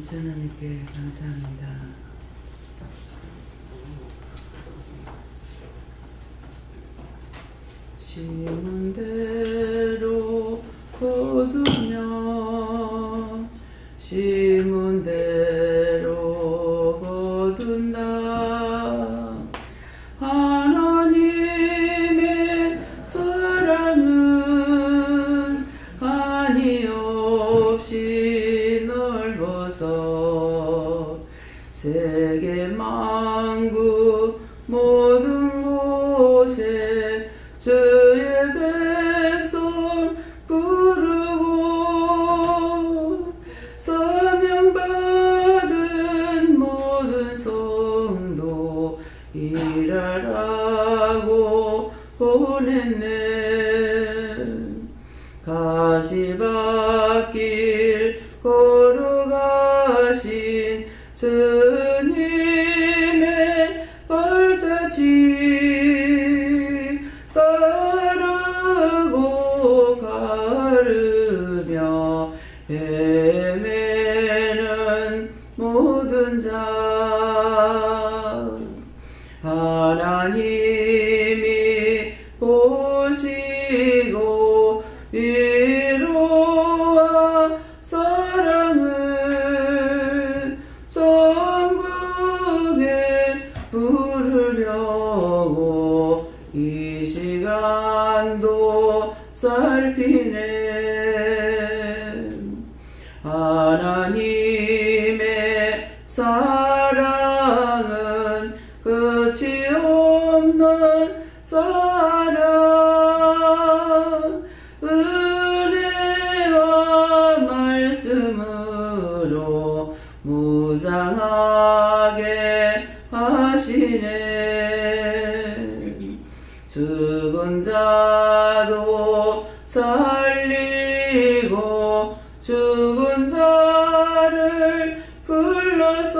하나님께 감사합니다. 심은 대로 거두며 심은 대로 거둔다. 하나님의 사랑은 한이 없이 넓어서 세계 만국 모든 곳에 주의 백성 부르고 사명받은 모든 성도 일하라고 보냈네. 가시밭길 걸어가신 주님의 발자취 따르고 가르며 헤매는 모든 자, 하나님이 보시고 위로와 사랑을 전국에 부르려고 이 시간도 살피네. 하나님의 사랑은 끝이 없는 사랑, 은혜와 말씀으로 무장하게 하시네. 죽은 자도 살리고 죽은 자를 불러서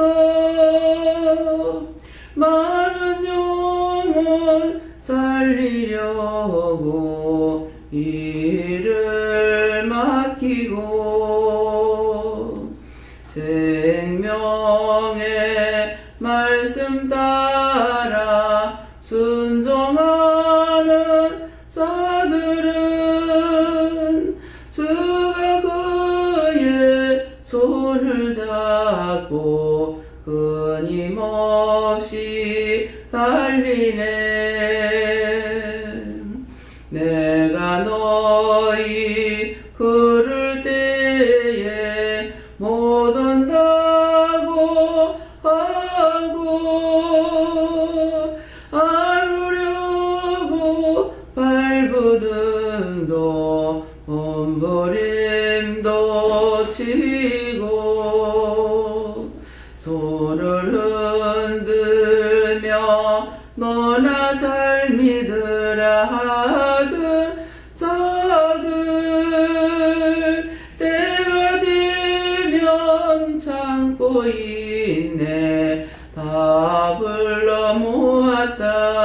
많은 영혼 살리려고 일을 맡기고 생명의 말씀 따라 순종하는 자들은 주가 그의 손을 잡고 끊임없이 달리네. 내가 너희 부를 때에 못 온다고 하고 아르려고 발부등도 몸부림도 치고 손을 흔들며 너나 잘 믿으라 하던 자들 때가 되면 참고 있네. 다 불러 모았다.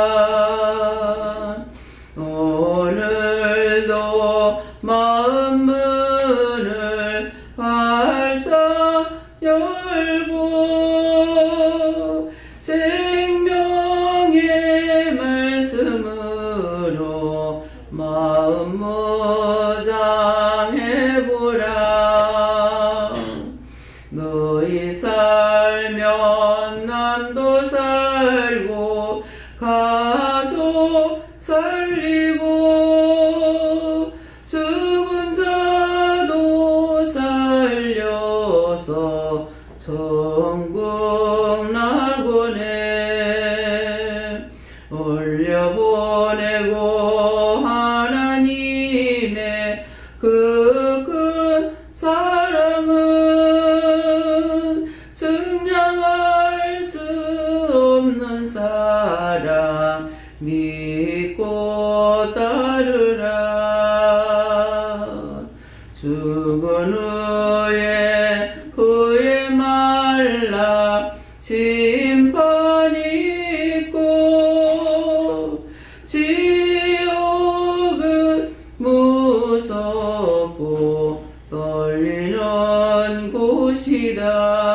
오늘도 마음 문을 활짝 열고 생명의 말씀으로 마음 무장해보라. 너희 살면 남도 살고 가족 살리고 죽은 자도 살려서 천국 낙원에 올려보내고 하나님의 그 큰 사랑은 증량할 수 없는 사랑 믿고 따르라. 죽은 후에 후회 말라. 심판이 있고 지옥은 무섭고 떨리는 곳이다.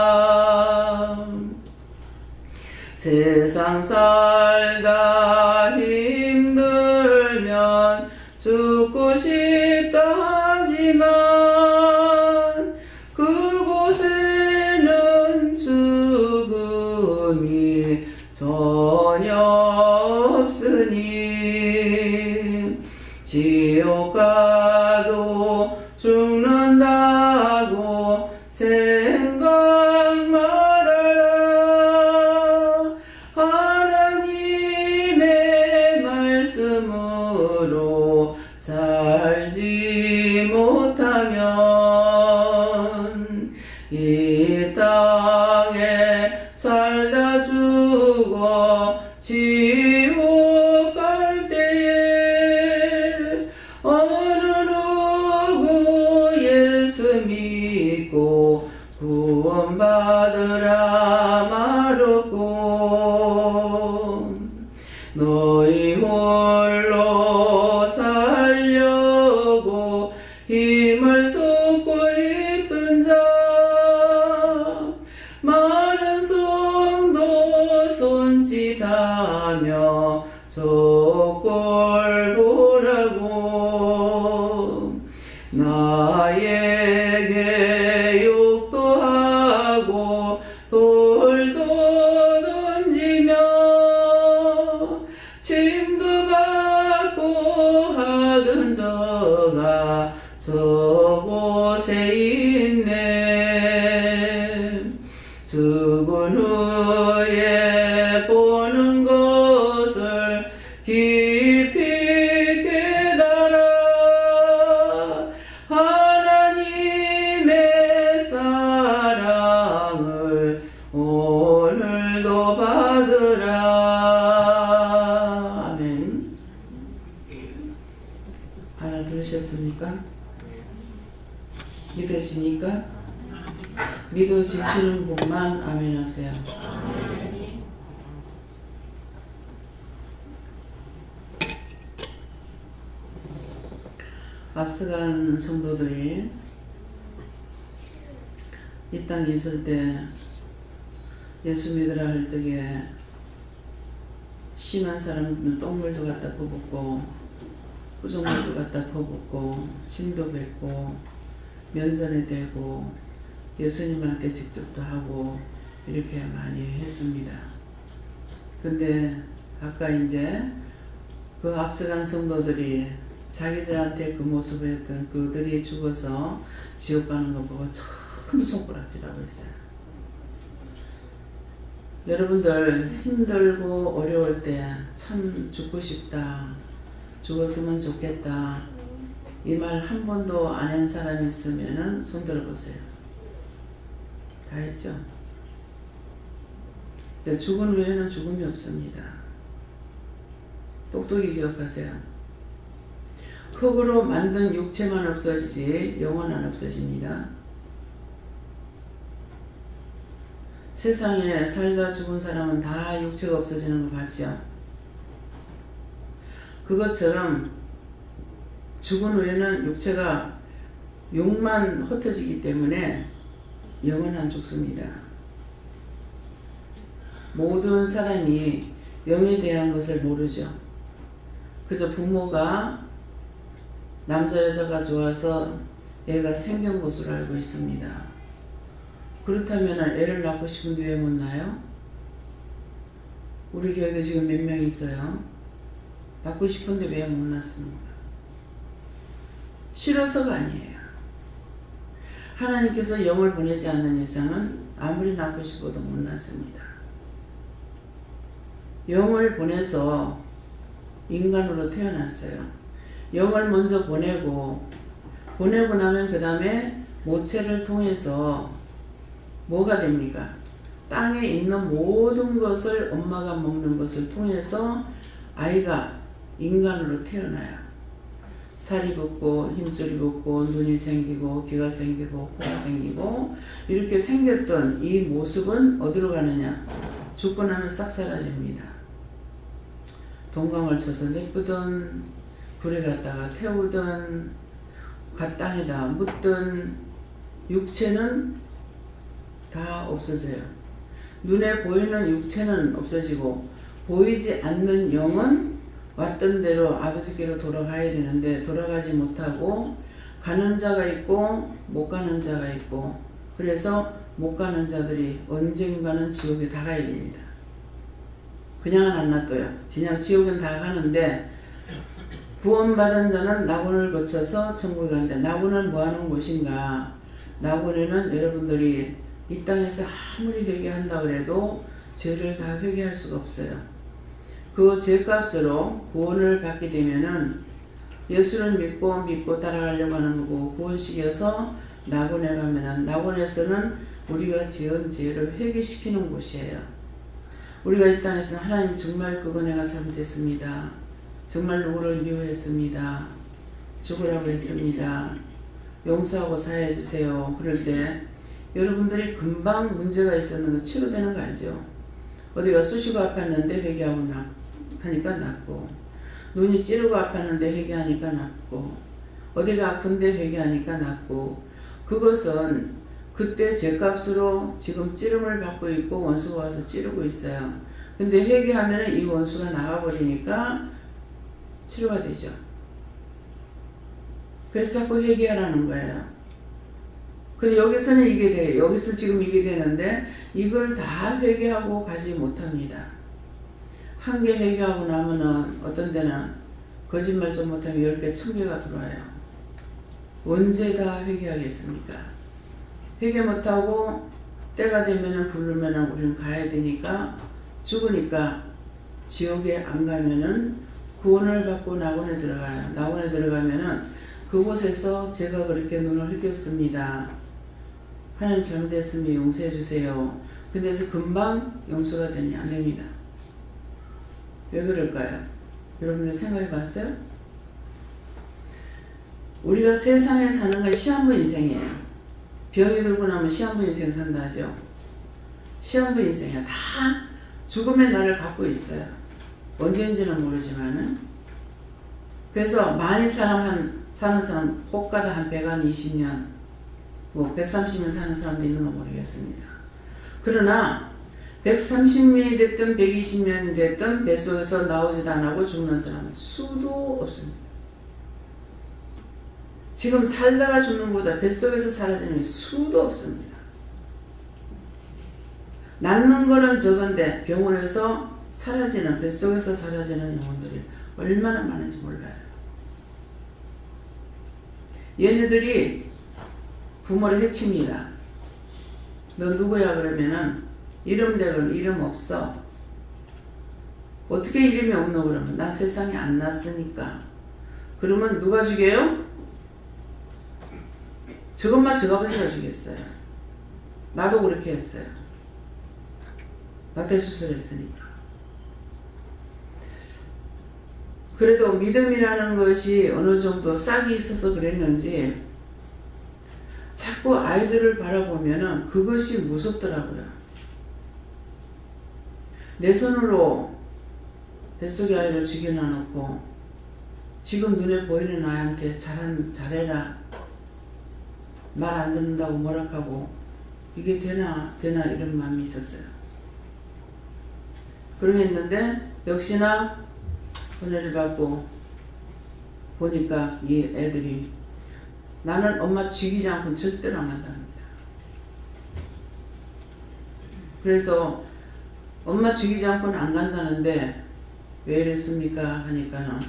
세상 살다 힘들면 죽고 싶다 하지만 그곳에는 죽음이 전혀 없으니 지옥 가도 죽는다고 생각 말아라. 하나님의 말씀으로 살지 못하면 이 땅에 살다 죽어 지옥 갈 때에 어느 누구 예수 믿고 구원받으라 말없고 너희 홀로 살려고 힘을 쏟고 있던 자 많은 성도 손짓하며 저 꼴 보라고 나에게 욕도 하고 돌도 던지며 침도 받고 하던 저가 저곳에 있네. 죽은 후에 보는 것을 깊이 깨달아 하나님의 사랑을 오늘도 받으라. 아멘. 알아들으셨습니까? 믿으십니까? 믿어지시는 분만 아멘 하세요. 앞서간 성도들이 이 땅에 있을 때 예수 믿으라 할 때에 심한 사람들 똥물도 갖다 퍼붓고 부정물도 갖다 퍼붓고 침도 뱉고 면전에 대고 예수님한테 직접도 하고 이렇게 많이 했습니다. 근데 아까 이제 그 앞서간 성도들이 자기들한테 그 모습을 했던 그들이 죽어서 지옥 가는 거 보고 참 손가락질하고 있어요. 여러분들 힘들고 어려울 때 참 죽고 싶다, 죽었으면 좋겠다, 이 말 한 번도 안 한 사람이 있으면은 손 들어보세요. 다 했죠? 근데 죽은 후에는 죽음이 없습니다. 똑똑히 기억하세요. 흙으로 만든 육체만 없어지지 영혼은 없어집니다. 세상에 살다 죽은 사람은 다 육체가 없어지는 거 봤죠? 그것처럼 죽은 후에는 육체가 육만 흩어지기 때문에 영은 안 죽습니다. 모든 사람이 영에 대한 것을 모르죠. 그래서 부모가 남자 여자가 좋아서 애가 생긴 것으로 알고 있습니다. 그렇다면 애를 낳고 싶은데 왜 못 낳아요? 우리 교회도 지금 몇 명 있어요. 낳고 싶은데 왜 못 낳습니까? 싫어서가 아니에요. 하나님께서 영을 보내지 않는 이상은 아무리 낳고 싶어도 못 낳습니다. 영을 보내서 인간으로 태어났어요. 영을 먼저 보내고 나면 그 다음에 모체를 통해서 뭐가 됩니까? 땅에 있는 모든 것을 엄마가 먹는 것을 통해서 아이가 인간으로 태어나요. 살이 붙고 힘줄이 붙고 눈이 생기고 귀가 생기고 코가 생기고 이렇게 생겼던 이 모습은 어디로 가느냐? 죽고 나면 싹 사라집니다. 동강을 쳐서 내쁘든 불에 갖다가 태우든 갓땅에다 묻든 육체는 다 없어져요. 눈에 보이는 육체는 없어지고 보이지 않는 영은 왔던 대로 아버지께로 돌아가야 되는데 돌아가지 못하고 가는 자가 있고 못 가는 자가 있고, 그래서 못 가는 자들이 언젠가는 지옥에 다 가야 됩니다. 그냥은 안 놔둬요. 그냥 지옥은 다 가는데 구원받은 자는 낙원을 거쳐서 천국에 가는데, 낙원은 뭐하는 곳인가? 낙원에는 여러분들이 이 땅에서 아무리 회개한다고 해도 죄를 다 회개할 수가 없어요. 그 죄값으로 구원을 받게 되면은 예수를 믿고 따라가려고 하는 거고, 구원시켜서 낙원에 가면은 낙원에서는 우리가 지은 죄를 회개시키는 곳이에요. 우리가 이 땅에서 하나님 정말 그거 내가 잘못했습니다. 정말 누구를 미워했습니다. 죽으라고 했습니다. 용서하고 사해해 주세요. 그럴 때 여러분들이 금방 문제가 있었는 거 치료되는 거 알죠? 어디가 쑤시고 아팠는데 회개하고 하니까 낫고, 눈이 찌르고 아팠는데 회개하니까 낫고, 어디가 아픈데 회개하니까 낫고, 그것은 그때 죄값으로 지금 찌름을 받고 있고 원수가 와서 찌르고 있어요. 근데 회개하면 이 원수가 나가버리니까 치료가 되죠. 그래서 자꾸 회개하라는 거예요. 근데 여기서는 이게 돼요. 여기서 지금 이게 되는데 이걸 다 회개하고 가지 못합니다. 한 개 회개하고 나면은 어떤 데는 거짓말 좀 못하면 10개, 1000개가 들어와요. 언제 다 회개하겠습니까? 회개 못하고 때가 되면은 부르면은 우리는 가야 되니까, 죽으니까 지옥에 안 가면은 구원을 받고 낙원에 들어가요. 낙원에 들어가면은 그곳에서 제가 그렇게 눈을 흘겼습니다. 하나님 잘못했으면 용서해 주세요. 근데서 금방 용서가 되니 안 됩니다. 왜 그럴까요? 여러분들 생각해 봤어요? 우리가 세상에 사는 건 시한부 인생이에요. 병이 들고 나면 시한부 인생 산다 하죠. 시한부 인생이야. 다 죽음의 날을 갖고 있어요. 언제인지는 모르지만은. 그래서 많이 사는 사람 혹가다 한 120년, 뭐 130년 사는 사람도 있는 거 모르겠습니다. 그러나 130년이 됐든 120년이 됐든 뱃속에서 나오지도 안 하고 죽는 사람은 수도 없습니다. 지금 살다가 죽는 것보다 뱃속에서 사라지는 게 수도 없습니다. 낫는 거는 적은데 병원에서 사라지는, 뱃속에서 사라지는 영혼들이 얼마나 많은지 몰라요. 얘네들이 부모를 해칩니다. 너 누구야? 그러면은 이름 대건 이름 없어. 어떻게 이름이 없노? 그러면 나 세상에 안 났으니까. 그러면 누가 죽여요? 저것만 저 아버지가 죽였어요. 나도 그렇게 했어요. 낙태 수술했으니까. 그래도 믿음이라는 것이 어느 정도 싹이 있어서 그랬는지 자꾸 아이들을 바라보면은 그것이 무섭더라고요. 내 손으로 뱃속의 아이를 죽여놔놓고 지금 눈에 보이는 아이한테 잘해라, 말 안 듣는다고 뭐락하고, 이게 되나 이런 마음이 있었어요. 그러고 했는데 역시나 은혜를 받고 보니까 이 애들이 나는 엄마 죽이지 않고는 절대로 안 간답니다. 그래서 엄마 죽이지 않고는 안 간다는데 왜 이랬습니까? 하니까는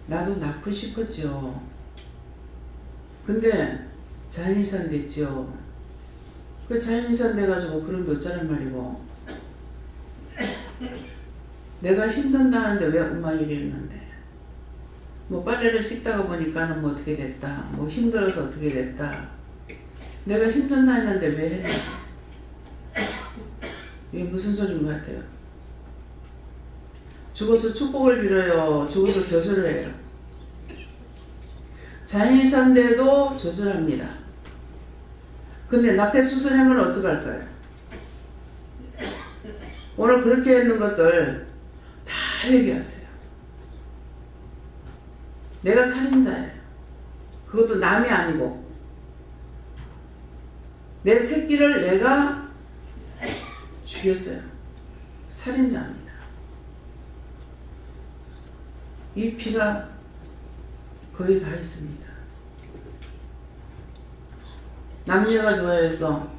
나도 낳고 싶었죠. 근데 자연이산 됐죠. 그 자연이산 돼가지고 그런 데 어쩌란 말이고, 내가 힘든다는데 왜 엄마 이랬는데, 뭐 빨래를 씻다가 보니까는 뭐 어떻게 됐다, 뭐 힘들어서 어떻게 됐다, 내가 힘든다 했는데 왜 했나? 이게 무슨 소리인 것 같아요? 죽어서 축복을 빌어요? 죽어서 저주를 해요? 자연이산돼도 저주합니다. 근데 낙태 수술하면 어떡할까요? 오늘 그렇게 했는 것들 다 회개하세요. 내가 살인자예요. 그것도 남이 아니고 내 새끼를 내가 죽였어요. 살인자입니다. 이 피가 거의 다 있습니다. 남녀가 좋아해서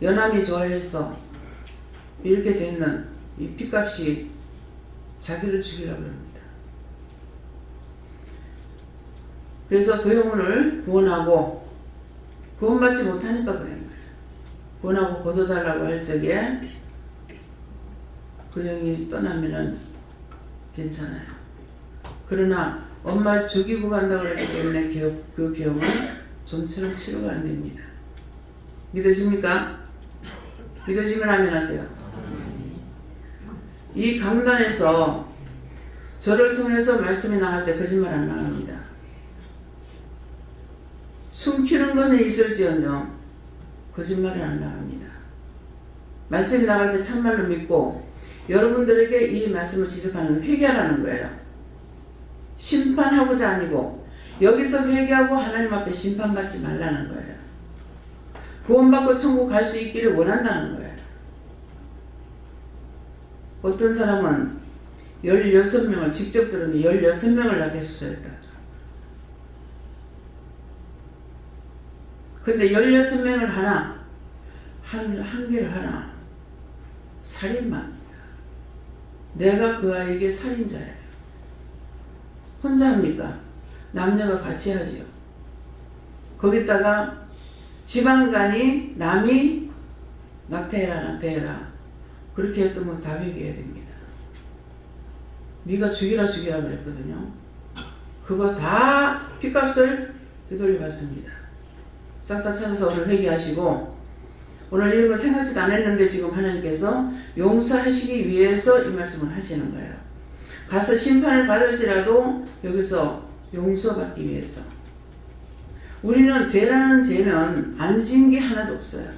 연함이 좋아해서 이렇게 되는 이 피값이 자기를 죽이려고 합니다. 그래서 그 영혼을 구원하고 구원받지 못하니까 그런 거예요. 구원하고 거둬달라고 할 적에 그 영이 떠나면은 괜찮아요. 그러나 엄마 죽이고 간다고 그랬기 때문에 그 병은 좀처럼 치료가 안 됩니다. 믿으십니까? 믿으시면 아멘 하세요. 이 강단에서 저를 통해서 말씀이 나갈 때 거짓말 안 나갑니다. 숨기는 것은 있을지언정 거짓말이 안 나갑니다. 말씀이 나갈 때 참말로 믿고 여러분들에게 이 말씀을 지적하는 회개하라는 거예요. 심판하고자 아니고 여기서 회개하고 하나님 앞에 심판받지 말라는 거예요. 구원받고 천국 갈 수 있기를 원한다는 거예요. 어떤 사람은 16명을 직접 들으니 16명을 나 대수술했다. 근데 16명을 하나 한 개를 하나 살인마입니다. 내가 그 아이에게 살인자예요. 혼자 합니까? 남녀가 같이 하지요. 거기다가 지방간이 남이 낙태해라 그렇게 했더니 다 회개해야 됩니다. 네가 죽이라 그랬거든요. 그거 다 핏값을 되돌려 받습니다. 싹 다 찾아서 오늘 회개하시고, 오늘 이런 거 생각지도 안 했는데 지금 하나님께서 용서하시기 위해서 이 말씀을 하시는 거예요. 가서 심판을 받을지라도 여기서 용서받기 위해서. 우리는 죄라는 죄는 안 지은 게 하나도 없어요.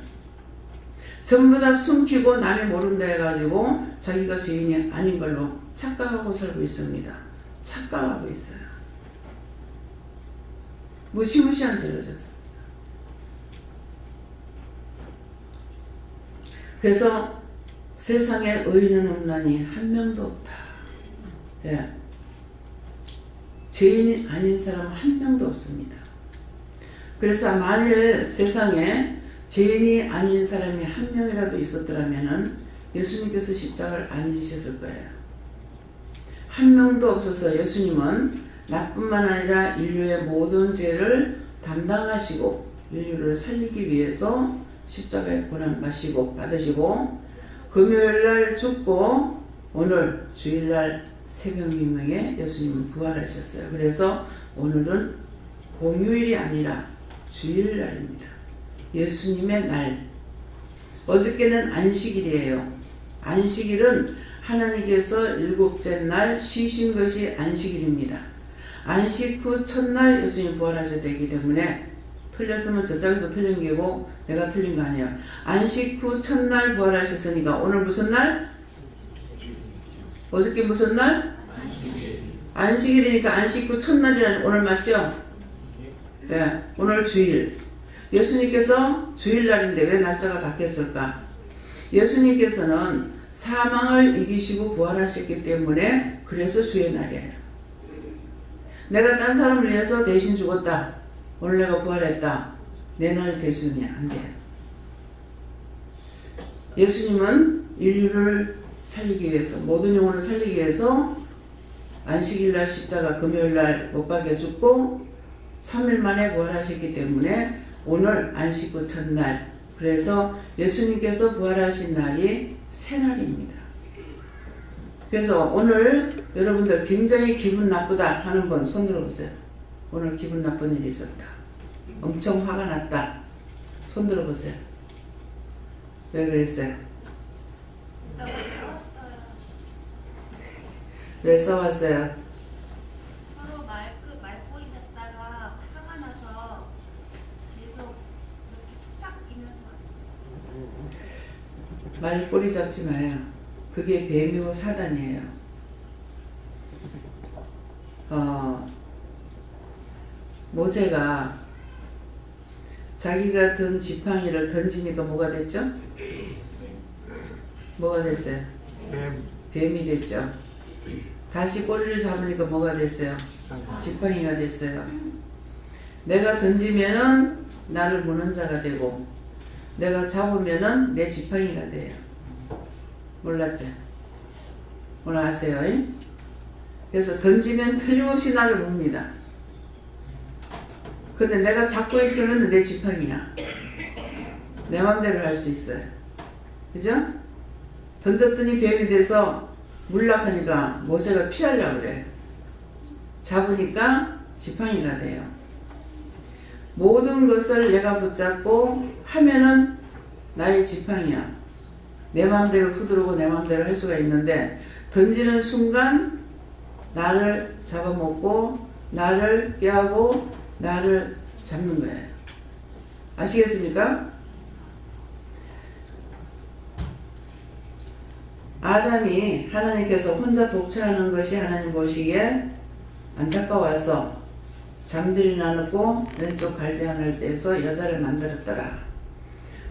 전부 다 숨기고 남이 모른다 해가지고 자기가 죄인이 아닌 걸로 착각하고 살고 있습니다. 착각하고 있어요. 무시무시한 죄를 졌습니다. 그래서 세상에 의인은 없나니 한 명도 없다. 예. 죄인이 아닌 사람은 한 명도 없습니다. 그래서 만일 세상에 죄인이 아닌 사람이 한 명이라도 있었더라면 예수님께서 십자가를 안 지셨을 거예요. 한 명도 없어서 예수님은 나뿐만 아니라 인류의 모든 죄를 담당하시고 인류를 살리기 위해서 십자가의 고난 받으시고 금요일날 죽고 오늘 주일날 새벽 미명에 예수님은 부활하셨어요. 그래서 오늘은 공휴일이 아니라 주일날입니다. 예수님의 날. 어저께는 안식일이에요. 안식일은 하나님께서 일곱째 날 쉬신 것이 안식일입니다. 안식 후 첫날 예수님 부활하셨기 때문에 틀렸으면 저쪽에서 틀린 게고 내가 틀린 거 아니에요. 안식 후 첫날 부활하셨으니까 오늘 무슨 날? 어저께 무슨 날? 안식일이니까 안식 후 첫날이라는 오늘 맞죠? 네, 오늘 주일. 예수님께서 주일날인데 왜 날짜가 바뀌었을까? 예수님께서는 사망을 이기시고 부활하셨기 때문에 그래서 주의 날이에요. 내가 딴 사람을 위해서 대신 죽었다. 오늘 내가 부활했다. 내 날 될 수는 안 돼요. 예수님은 인류를 살리기 위해서, 모든 영혼을 살리기 위해서 안식일날 십자가 금요일날 못 박여 죽고 3일 만에 부활하셨기 때문에 오늘 안식 후 첫날, 그래서 예수님께서 부활하신 날이 새날입니다. 그래서 오늘 여러분들 굉장히 기분 나쁘다 하는 분 손 들어보세요. 오늘 기분 나쁜 일이 있었다. 엄청 화가 났다. 손 들어보세요. 왜 그랬어요? 왜 싸웠어요? 서로 말꼬리 잡다가 화가 나서 계속 이렇게 툭탁 이면서 왔어요. 말꼬리 잡지 마요. 그게 뱀이고 사단이에요. 모세가 자기가 든 지팡이를 던지니까 뭐가 됐죠? 뭐가 됐어요? 뱀. 뱀이 됐죠. 다시 꼬리를 잡으니까 뭐가 됐어요? 지팡이가 됐어요. 내가 던지면은 나를 무는 자가 되고 내가 잡으면은 내 지팡이가 돼요. 몰랐죠? 오늘 아세요? 그래서 던지면 틀림없이 나를 뭅니다. 근데 내가 잡고 있으면 내 지팡이야. 내 맘대로 할 수 있어요. 그죠? 던졌더니 뱀이 돼서 물락하니까 모세가 피하려고 그래. 잡으니까 지팡이가 돼요. 모든 것을 내가 붙잡고 하면은 나의 지팡이야. 내 맘대로 후두르고 내 맘대로 할 수가 있는데 던지는 순간 나를 잡아먹고 나를 깨하고 나를 잡는 거예요. 아시겠습니까? 아담이 하나님께서 혼자 독처하는 것이 하나님 보시기에 안타까워서 잠들이 나누고 왼쪽 갈비 하나를 떼서 여자를 만들었더라.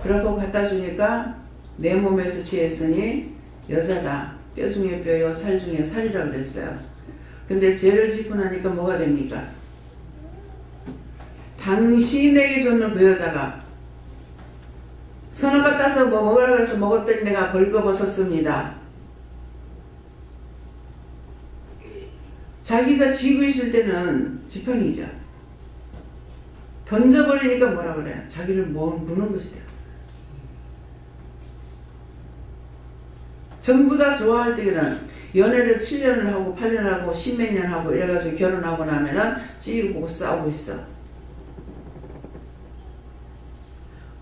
그렇고 갖다 주니까 내 몸에서 취했으니 여자다. 뼈 중에 뼈요 살 중에 살이라고 그랬어요. 근데 죄를 짓고 나니까 뭐가 됩니까? 당신에게 줬는 그 여자가 선을 갖다서 뭐 먹으라 그래서 먹었더니 내가 벌거벗었습니다. 자기가 쥐고 있을 때는 지팡이죠. 던져버리니까 뭐라 그래요? 자기를 무는 것이다. 전부 다 좋아할 때는 연애를 7년을 하고 8년을 하고 10몇 년 하고 이래가지고 결혼하고 나면은 찌고 싸우고 있어.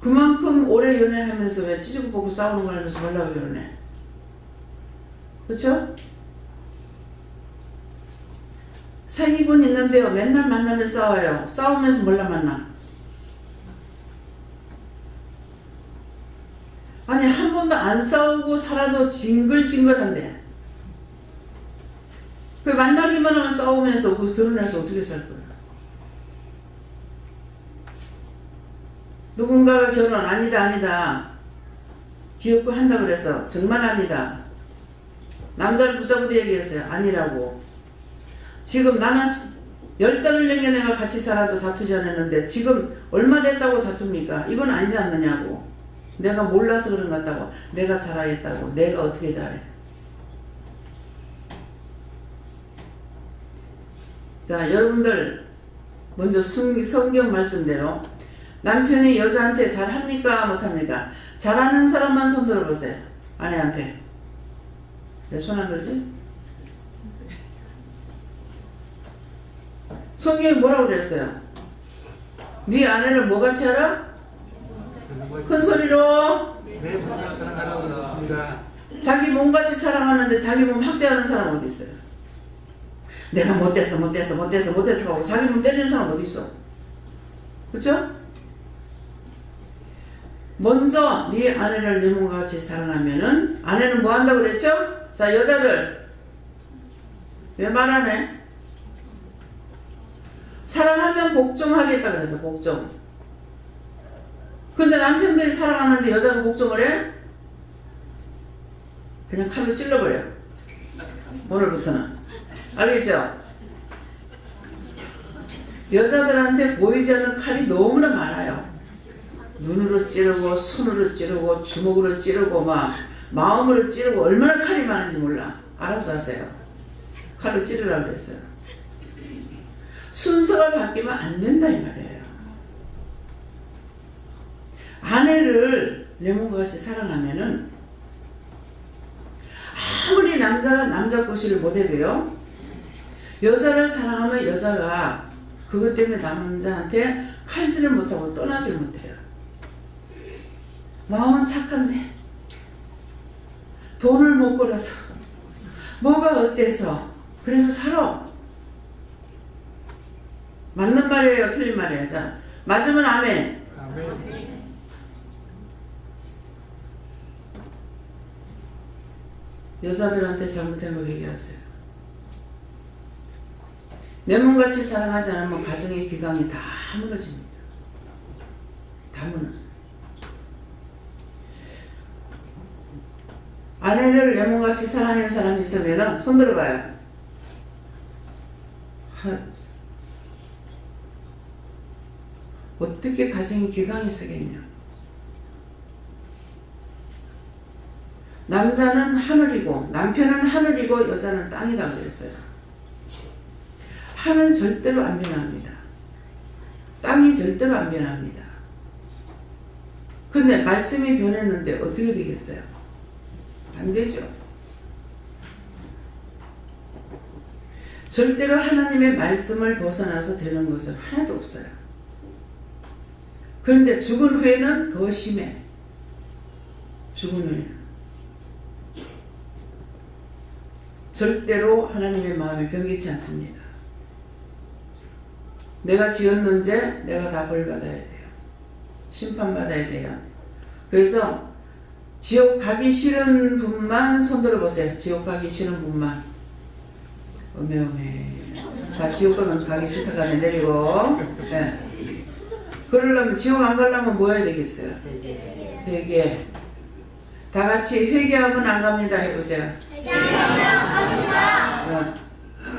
그만큼 오래 연애하면서 왜 찌지고 보고 싸우는 걸 하면서 뭐라고 결혼해? 그렇죠? 사귀곤 있는데요. 맨날 만나면 싸워요. 싸우면서 몰라 만나. 아니 한 번도 안 싸우고 살아도 징글징글한데 그 만나기만 하면 싸우면서 그 결혼해서 어떻게 살 거야? 누군가가 결혼 아니다 귀엽고 한다 그래서 정말 아니다. 남자를 붙잡고도 얘기했어요. 아니라고. 지금 나는 10달을 넘게 내가 같이 살아도 다투지 않았는데 지금 얼마 됐다고 다툽니까? 이건 아니지 않느냐고. 내가 몰라서 그런 것 같다고. 내가 잘하겠다고. 내가 어떻게 잘해. 자, 여러분들 먼저 성경 말씀대로 남편이 여자한테 잘합니까? 못합니까? 잘하는 사람만 손 들어보세요. 아내한테. 왜 손 안 들지? 성경이 뭐라고 그랬어요? 네 아내를 뭐같이 하라? 큰 소리로 내 몸과 사랑하라고 그랬습니다. 자기 몸같이 사랑하는데 자기 몸 학대하는 사람 어디 있어요? 내가 못됐어 하고 자기 몸 때리는 사람 어디 있어? 그렇죠? 먼저 네 아내를 네 몸과 같이 사랑하면은 아내는 뭐 한다고 그랬죠? 자, 여자들 왜 말 안 해? 사랑하면 복종하겠다 그래서 복종. 근데 남편들이 사랑하는데 여자가 복종을 해? 그냥 칼로 찔러버려. 오늘부터는. 알겠죠? 여자들한테 보이지 않는 칼이 너무나 많아요. 눈으로 찌르고 손으로 찌르고 주먹으로 찌르고 막 마음으로 찌르고 얼마나 칼이 많은지 몰라. 알아서 하세요. 칼로 찌르라고 그랬어요. 순서가 바뀌면 안 된다 이 말이에요. 아내를 내 몸과 같이 사랑하면은 아무리 남자가 남자 꼬시를 못해도요. 여자를 사랑하면 여자가 그것 때문에 남자한테 칼질을 못하고 떠나질 못해요. 마음은 착한데 돈을 못 벌어서 뭐가 어때서 그래서 살아. 맞는 말이에요? 틀린 말이에요? 자, 맞으면 아멘. 아멘. 여자들한테 잘못된 거 얘기하세요. 내 몸같이 사랑하지 않으면 가정의 기강이 다 무너집니다. 다 무너져요. 아내를 내 몸같이 사랑하는 사람이 있으면 손 들어봐요. 하나도 없어. 어떻게 가정이 기강이 서겠냐. 남자는 하늘이고 남편은 하늘이고 여자는 땅이라고 그랬어요. 하늘은 절대로 안 변합니다. 땅이 절대로 안 변합니다. 근데 말씀이 변했는데 어떻게 되겠어요? 안 되죠. 절대로 하나님의 말씀을 벗어나서 되는 것은 하나도 없어요. 그런데 죽은 후에는 더 심해. 죽은 후에는. 절대로 하나님의 마음이 변기치 않습니다. 내가 지었는 죄 내가 다 벌받아야 돼요. 심판받아야 돼요. 그래서 지옥 가기 싫은 분만 손들어 보세요. 지옥 가기 싫은 분만. 어메어메. 다 지옥 가기 싫다가 내리고. 네. 그러려면 지옥 안 가려면 뭐 해야 되겠어요? 회개. 다 같이 회개하면 안 갑니다 해보세요. 회개하면 안 갑니다.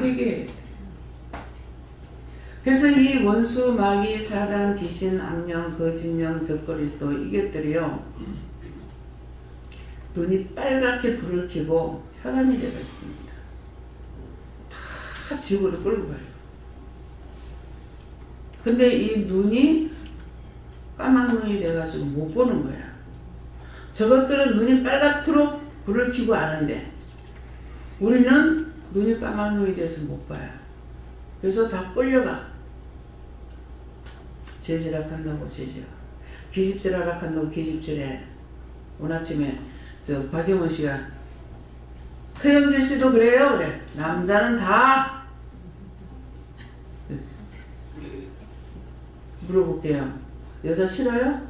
회개. 그래서 이 원수, 마귀, 사단, 귀신, 악령, 거짓령, 적그리스도 이것들이요 눈이 빨갛게 불을 켜고 혈안이 되어 있습니다. 다 지옥으로 끌고 가요. 근데 이 눈이 까만 눈이 돼가지고 못 보는 거야. 저것들은 눈이 빨갛도록 불을 켜고 아는데 우리는 눈이 까만 눈이 돼서 못 봐요. 그래서 다 끌려가. 죄질락한다고 죄질락, 기집질락한다고 기집질해. 오늘 아침에 저 박영원 씨가 서영길 씨도 그래요. 그래. 남자는 다 물어볼게요. 여자 싫어요?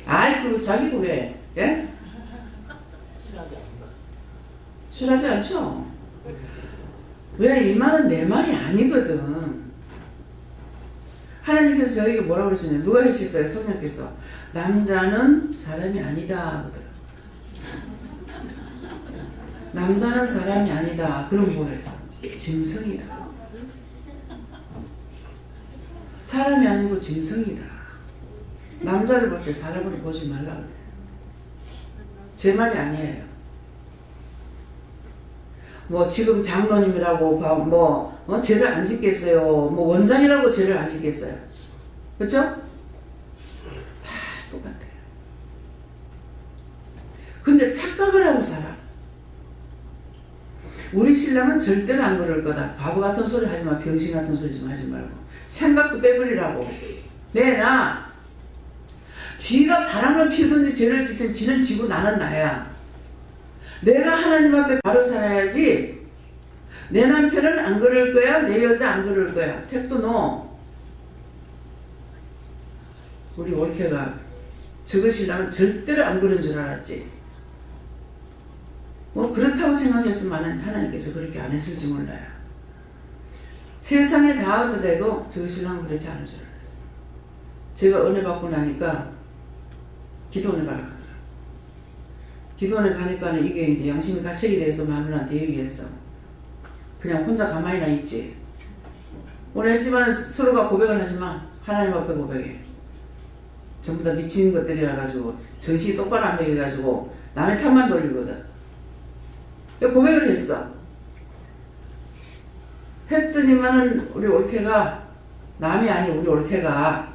아이 그 자기가 왜? 예? 싫어하지 않죠? 왜? 이 말은 내 말이 아니거든. 하나님께서 저에게 뭐라고 그러셨냐? 누가 하셨어요? 성령께서 남자는 사람이 아니다 하거든. 남자는 사람이 아니다. 그럼 뭐해서? 짐승이다. 사람이 아니고 짐승이다. 남자를 볼 때 사람을 보지 말라 그래. 제 말이 아니에요. 뭐 지금 장로님이라고 죄를 안 짓겠어요. 뭐 원장이라고 죄를 안 짓겠어요. 그렇죠? 다 똑같아요. 근데 착각을 하고 살아. 우리 신랑은 절대로 안 그럴 거다. 바보 같은 소리 하지 마. 병신 같은 소리 좀 하지 말고. 생각도 빼버리라고. 나 지가 바람을 피우든지 죄를 짓든 지는 지고 나는 나야. 내가 하나님 앞에 바로 살아야지. 내 남편은 안 그럴 거야. 내 여자 안 그럴 거야. 택도 너. 우리 올케가 저거 신랑은 절대로 안 그런 줄 알았지. 뭐 그렇다고 생각했으면 하나님께서 그렇게 안 했을지 몰라요. 세상에 다 얻어대도 저거 신랑은 그렇지 않은 줄 알았어. 제가 은혜 받고 나니까 기도원에 가라 하더라. 기도원에 가니까는 이게 이제 양심이 가책이 돼서 마누라한테 얘기했어. 그냥 혼자 가만히나 있지. 오늘 했지만 서로가 고백을 하지만 하나님 앞에 고백해. 전부 다 미친 것들이라 가지고 정신이 똑바로 안 배겨가지고 남의 탓만 돌리거든. 고백을 했어. 했더니만은 우리 올케가 남이 아닌 우리 올케가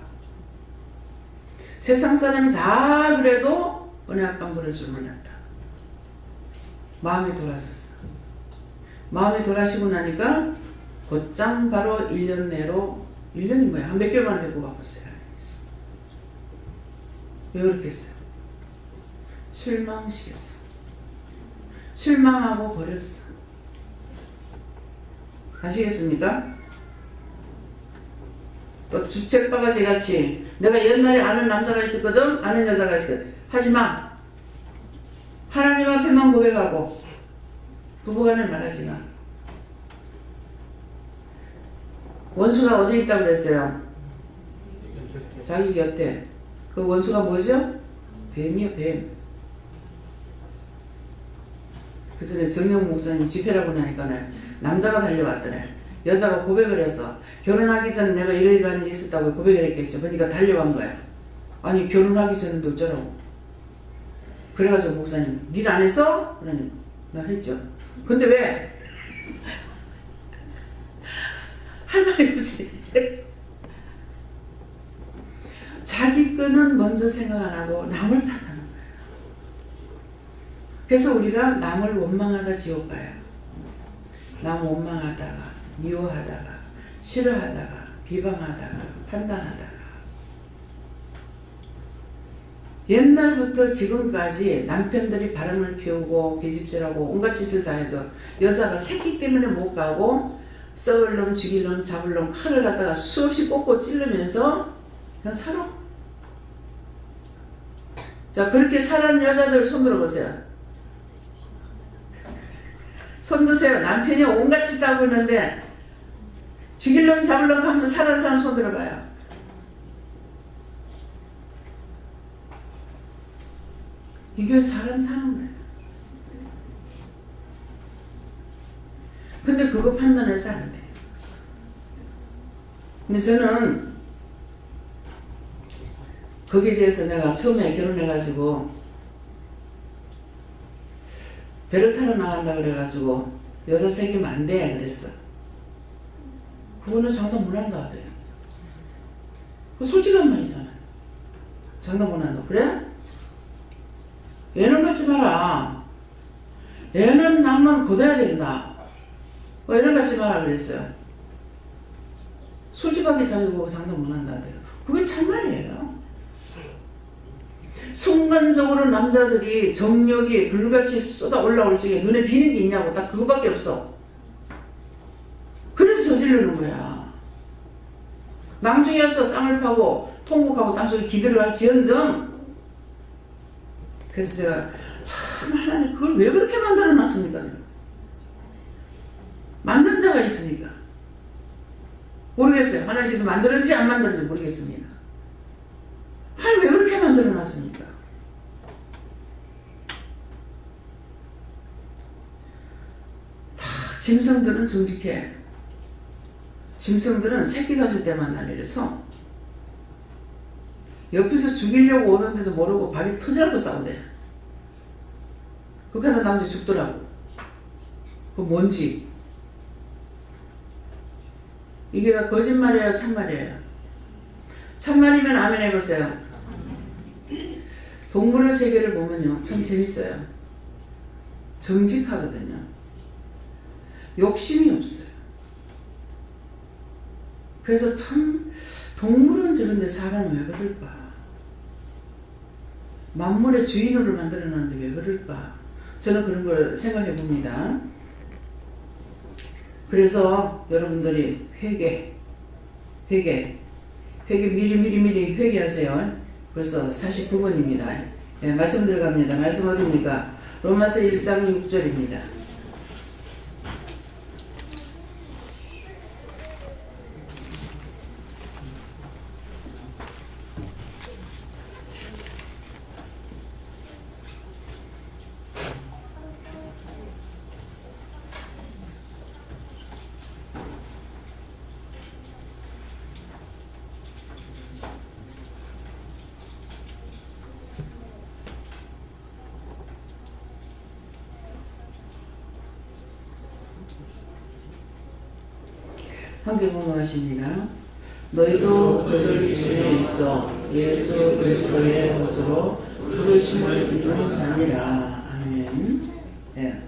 세상 사람이 다 그래도 은혜 아빠 그럴 줄 몰랐다. 마음이 돌아섰어. 마음이 돌아시고 나니까 곧장 바로 1년 내로 1년이 뭐야? 한 몇 개월만 데리고 바꿨어요. 왜 그렇게 했어요? 실망시켰어. 실망하고 버렸어. 아시겠습니까? 또 주책바가지 같이 내가 옛날에 아는 남자가 있었거든, 아는 여자가 있었거든. 하지마. 하나님 앞에만 고백하고 부부간에 말하지 마. 원수가 어디 있다고 그랬어요? 자기 곁에. 그 원수가 뭐죠? 뱀이야, 뱀. 그 전에 정영 목사님 집회라고 나니까 남자가 달려왔더래. 여자가 고백을 해서 결혼하기 전에 내가 이러이러한 일이 있었다고 고백을 했겠죠. 그러니까 달려간 거야. 아니 결혼하기 전에도 어쩌라고. 그래가지고 목사님 일 안 했어? 그러니 나 했죠. 근데 왜? 할 말이 없지. 자기 거는 먼저 생각 안 하고 남을 탓하는 거야. 그래서 우리가 남을 원망하다 지옥 가요. 남 원망하다가 미워하다가 싫어하다가 비방하다가 판단하다가 옛날부터 지금까지 남편들이 바람을 피우고 계집질하고 온갖 짓을 다 해도 여자가 새끼 때문에 못 가고 썩을 놈 죽일 놈 잡을 놈 칼을 갖다가 수없이 꽂고 찌르면서 그냥 살아. 자, 그렇게 살아는 여자들 손 들어보세요. 손 드세요. 남편이 온갖 짓 하고 있는데 죽일 놈 잡을 놈 하면서 살아는 사람 손 들어봐요. 이게 사람 사는 거예요. 근데 그거 판단해서 안 돼요. 근데 저는 거기에 대해서 내가 처음에 결혼해가지고 배를 타러 나간다 그래가지고 여자 생기면 안 돼 그랬어. 그거는 장담 못 한다 하대요. 그 솔직한 말이잖아요. 장담 못 한다. 그래? 애는 갖지 마라. 애는 남만 거둬야 된다. 애는 갖지 마라 그랬어요. 솔직하게 자기보고 장담 못 한다 하대요. 그게 참말이에요. 순간적으로 남자들이 정력이 불같이 쏟아 올라올 적에 눈에 비는 게 있냐고. 딱 그거밖에 없어. 그래서 저지르는 거야. 나중에서 땅을 파고 통곡하고 땅속에 기들어갈 지언정. 그래서 제가 참 하나님 그걸 왜 그렇게 만들어 놨습니까? 만든 자가 있으니까. 모르겠어요. 하나님께서 만들었는지 안 만들었는지 모르겠습니다. 하나님 왜 그렇게 만들어 놨습니까? 다 짐승들은 정직해. 짐승들은 새끼 가질 때만 날려서 옆에서 죽이려고 오는데도 모르고 발이 터지라고 싸우대. 그렇게 하다 남자 죽더라고. 그 뭔지. 이게 다 거짓말이에요, 참말이에요? 참말이면 아멘 해보세요. 동물의 세계를 보면요, 참 재밌어요. 정직하거든요. 욕심이 없어요. 그래서 참 동물은 저런데 사람은 왜 그럴까? 만물의 주인으로 만들어놨는데 왜 그럴까? 저는 그런 걸 생각해 봅니다. 그래서 여러분들이 회개 미리 회개하세요. 벌써 49번입니다. 네, 말씀 들어갑니다. 말씀 어딥니까? 로마서 1장 6절입니다. 함께 봉독하십니다. 너희도 그들 중에 있어 예수 그리스도의 것으로 부르심을 입은 자니라. 아멘. 네.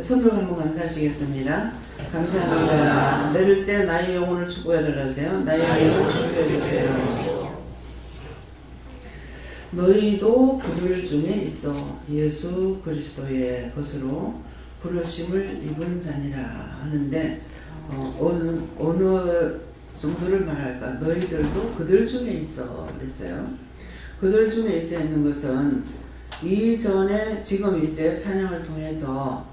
손들어 한번 감사하시겠습니다. 감사합니다. 내릴 때 나의 영혼을 축복해 달라세요. 나의 영혼을 축복해 주세요. 너희도 그들 중에 있어 예수 그리스도의 것으로 부르심을 입은 자니라 하는데 어느 정도를 말할까? 너희들도 그들 중에 있어 그랬어요. 그들 중에 있어 있는 것은 이전에 지금 이제 찬양을 통해서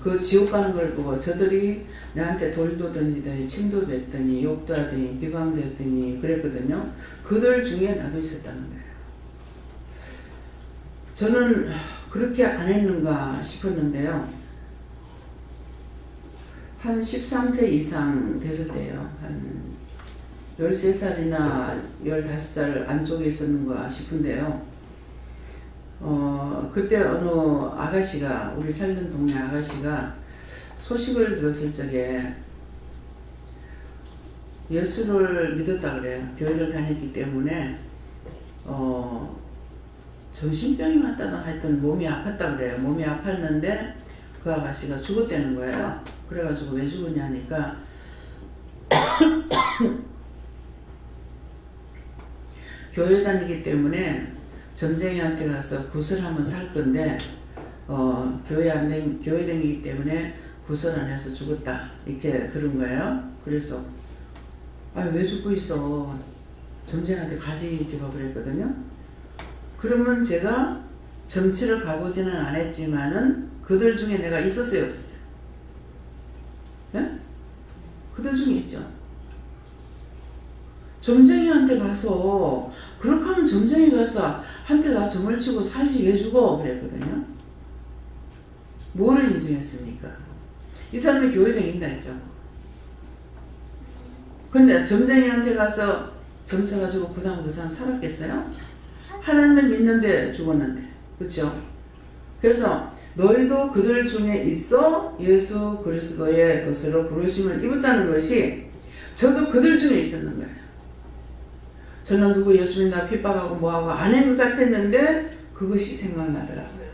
그 지옥 가는 걸 보고 저들이 나한테 돌도 던지더니 침도 뱉더니 욕도 하더니 비방도 했더니 그랬거든요. 그들 중에 나도 있었다는 거예요. 저는 그렇게 안 했는가 싶었는데요. 한 13세 이상 됐을 때요. 한 13살이나 15살 안쪽에 있었는가 싶은데요. 그때 어느 아가씨가, 우리 살던 동네 아가씨가 소식을 들었을 적에 예수를 믿었다 그래요. 교회를 다녔기 때문에 정신병이 왔다나 하여튼 몸이 아팠다 그래요. 몸이 아팠는데 그 아가씨가 죽었다는 거예요. 그래가지고 왜 죽었냐 하니까 교회 다니기 때문에 점쟁이한테 가서 굿을 한번 살 건데 교회 다니기 때문에 굿을 안 해서 죽었다 이렇게 들은 거예요. 그래서 왜 죽고 있어? 점쟁이한테 가지 제가 그랬거든요. 그러면 제가 점치러 가보지는 않았지만은 그들 중에 내가 있었어요, 없었어요? 네? 그들 중에 있죠. 점쟁이한테 가서 그렇게 하면 점쟁이 가서 한테 나 점을 치고 살지 왜 죽어? 그랬거든요. 뭐를 인정했습니까? 이 사람이 교회 다닌다 했죠. 근데 점쟁이한테 가서 점 쳐가지고 그 다음 그 사람 살았겠어요? 하나님을 믿는데 죽었는데. 그렇죠? 그래서 너희도 그들 중에 있어 예수 그리스도의 것으로 부르심을 입었다는 것이 저도 그들 중에 있었는 거예요. 저는 누구 예수 믿나 핍박하고 뭐하고 안 한 것 같았는데 그것이 생각나더라고요.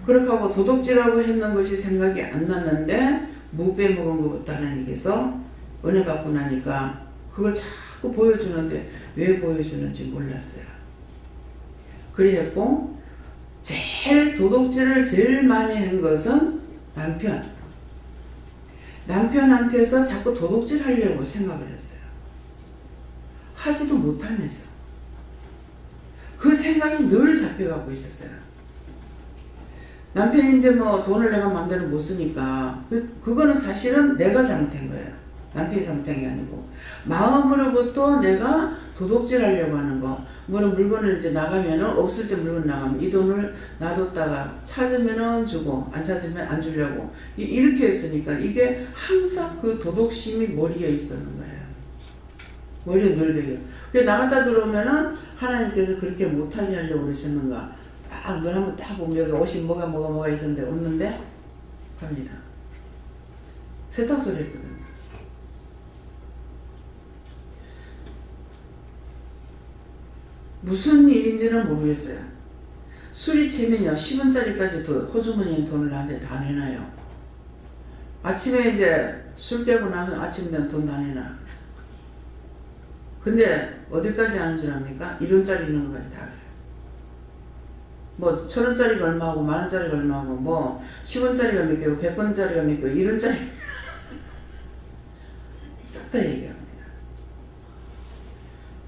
그렇게 하고 도둑질하고 했는 것이 생각이 안 났는데 무배 먹은 것부터 하나님께서 은혜 받고 나니까 그걸 자꾸 보여주는데 왜 보여주는지 몰랐어요. 그랬고 도둑질을 제일 많이 한 것은 남편한테서 자꾸 도둑질 하려고 생각을 했어요. 하지도 못하면서 그 생각이 늘 잡혀가고 있었어요. 남편이 이제 뭐 돈을 내가 마음대로 못 쓰니까 그거는 사실은 내가 잘못한 거예요. 남편이 잘못한 게 아니고 마음으로부터 내가 도둑질 하려고 하는 거. 물건을 이제 나가면은 없을 때 물건 나가면 이 돈을 놔뒀다가 찾으면은 주고 안 찾으면 안 주려고 이렇게 했으니까 이게 항상 그 도둑심이 머리에 있었는 거예요. 머리에 늘 배겨. 그래서 나갔다 들어오면은 하나님께서 그렇게 못하게 하려고 그러셨는가. 딱 눈 한번 딱 보면 여기 옷이 뭐가 있었는데 없는데 갑니다. 세탁소를 했거든요. 무슨 일인지는 모르겠어요. 술이 채면요 10원짜리까지 호주머니에 돈을 나한테 다 내놔요. 아침에 이제 술 깨고 나면 아침에 돈 다 내놔. 근데 어디까지 하는 줄 압니까? 1원짜리 있는 것까지 다 그래요. 뭐 1000원짜리가 얼마고 만원짜리가 얼마고 뭐 10원짜리가 몇 개고 100원짜리가 몇 개고 1원짜리 싹 다 얘기합니다.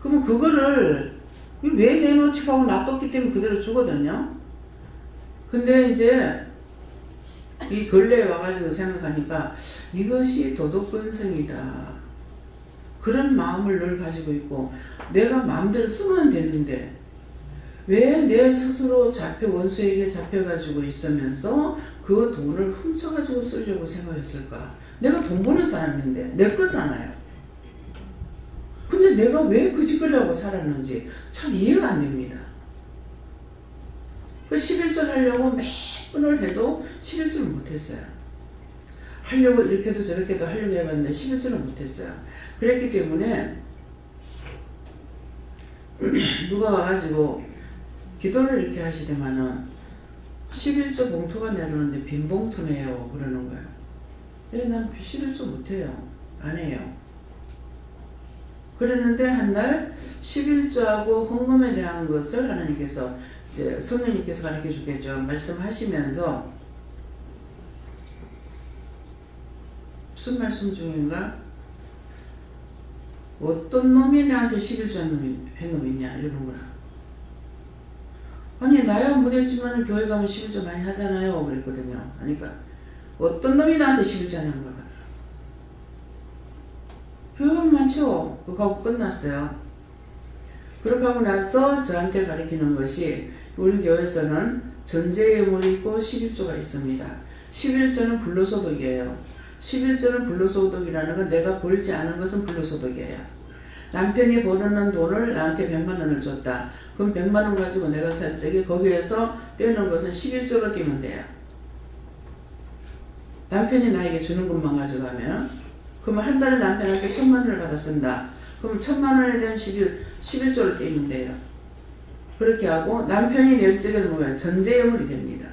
그러면 그거를 왜 내놓지 하고 놔뒀기 때문에 그대로 주거든요. 근데 이제 이 근래에 와가지고 생각하니까 이것이 도덕건성이다. 그런 마음을 늘 가지고 있고 내가 마음대로 쓰면 되는데 왜 내 스스로 원수에게 잡혀가지고 있으면서 그 돈을 훔쳐가지고 쓰려고 생각했을까? 내가 돈 버는 사람인데 내 거잖아요. 근데 내가 왜 그 짓을 하고 살았는지 참 이해가 안 됩니다. 그 11절 하려고 몇 번을 해도 11절을 못했어요. 하려고 이렇게도 저렇게도 하려고 해봤는데 11절을 못했어요. 그랬기 때문에 누가 와가지고 기도를 이렇게 하시더만은 11조 봉투가 내려오는데 빈 봉투네요 그러는 거예요. 난 11조 못해요. 안 해요. 그랬는데 한날 11조하고 헌금에 대한 것을 하나님께서 이제 성령님께서 가르쳐 주겠죠. 말씀하시면서 무슨 말씀 중인가? 어떤 놈이 나한테 11조 한 놈이 있냐 이러는 거야. 아니 나야 못했지만 교회 가면 11조 많이 하잖아요. 그랬거든요. 그러니까 어떤 놈이 나한테 11조 하는 거야. 교회는 많죠. 그거 하고 끝났어요. 그렇게 하고 나서 저한테 가르치는 것이 우리 교회에서는 전제예물이 있고 11조가 있습니다. 11조는 불로소득이에요. 11조는 불로소득이라는 건 내가 벌지 않은 것은 불로소득이에요. 남편이 벌어놓은 돈을 나한테 100만 원을 줬다. 그럼 100만 원 가지고 내가 살 적에 거기에서 떼는 것은 11조로 떼면 돼요. 남편이 나에게 주는 것만 가져가면 그러면 한 달에 남편한테 1000만 원을 받아 쓴다. 그럼 1000만 원에 대한 11조를 떼면 돼요. 그렇게 하고 남편이 낼 적에는 뭐예요? 전제예물이 됩니다.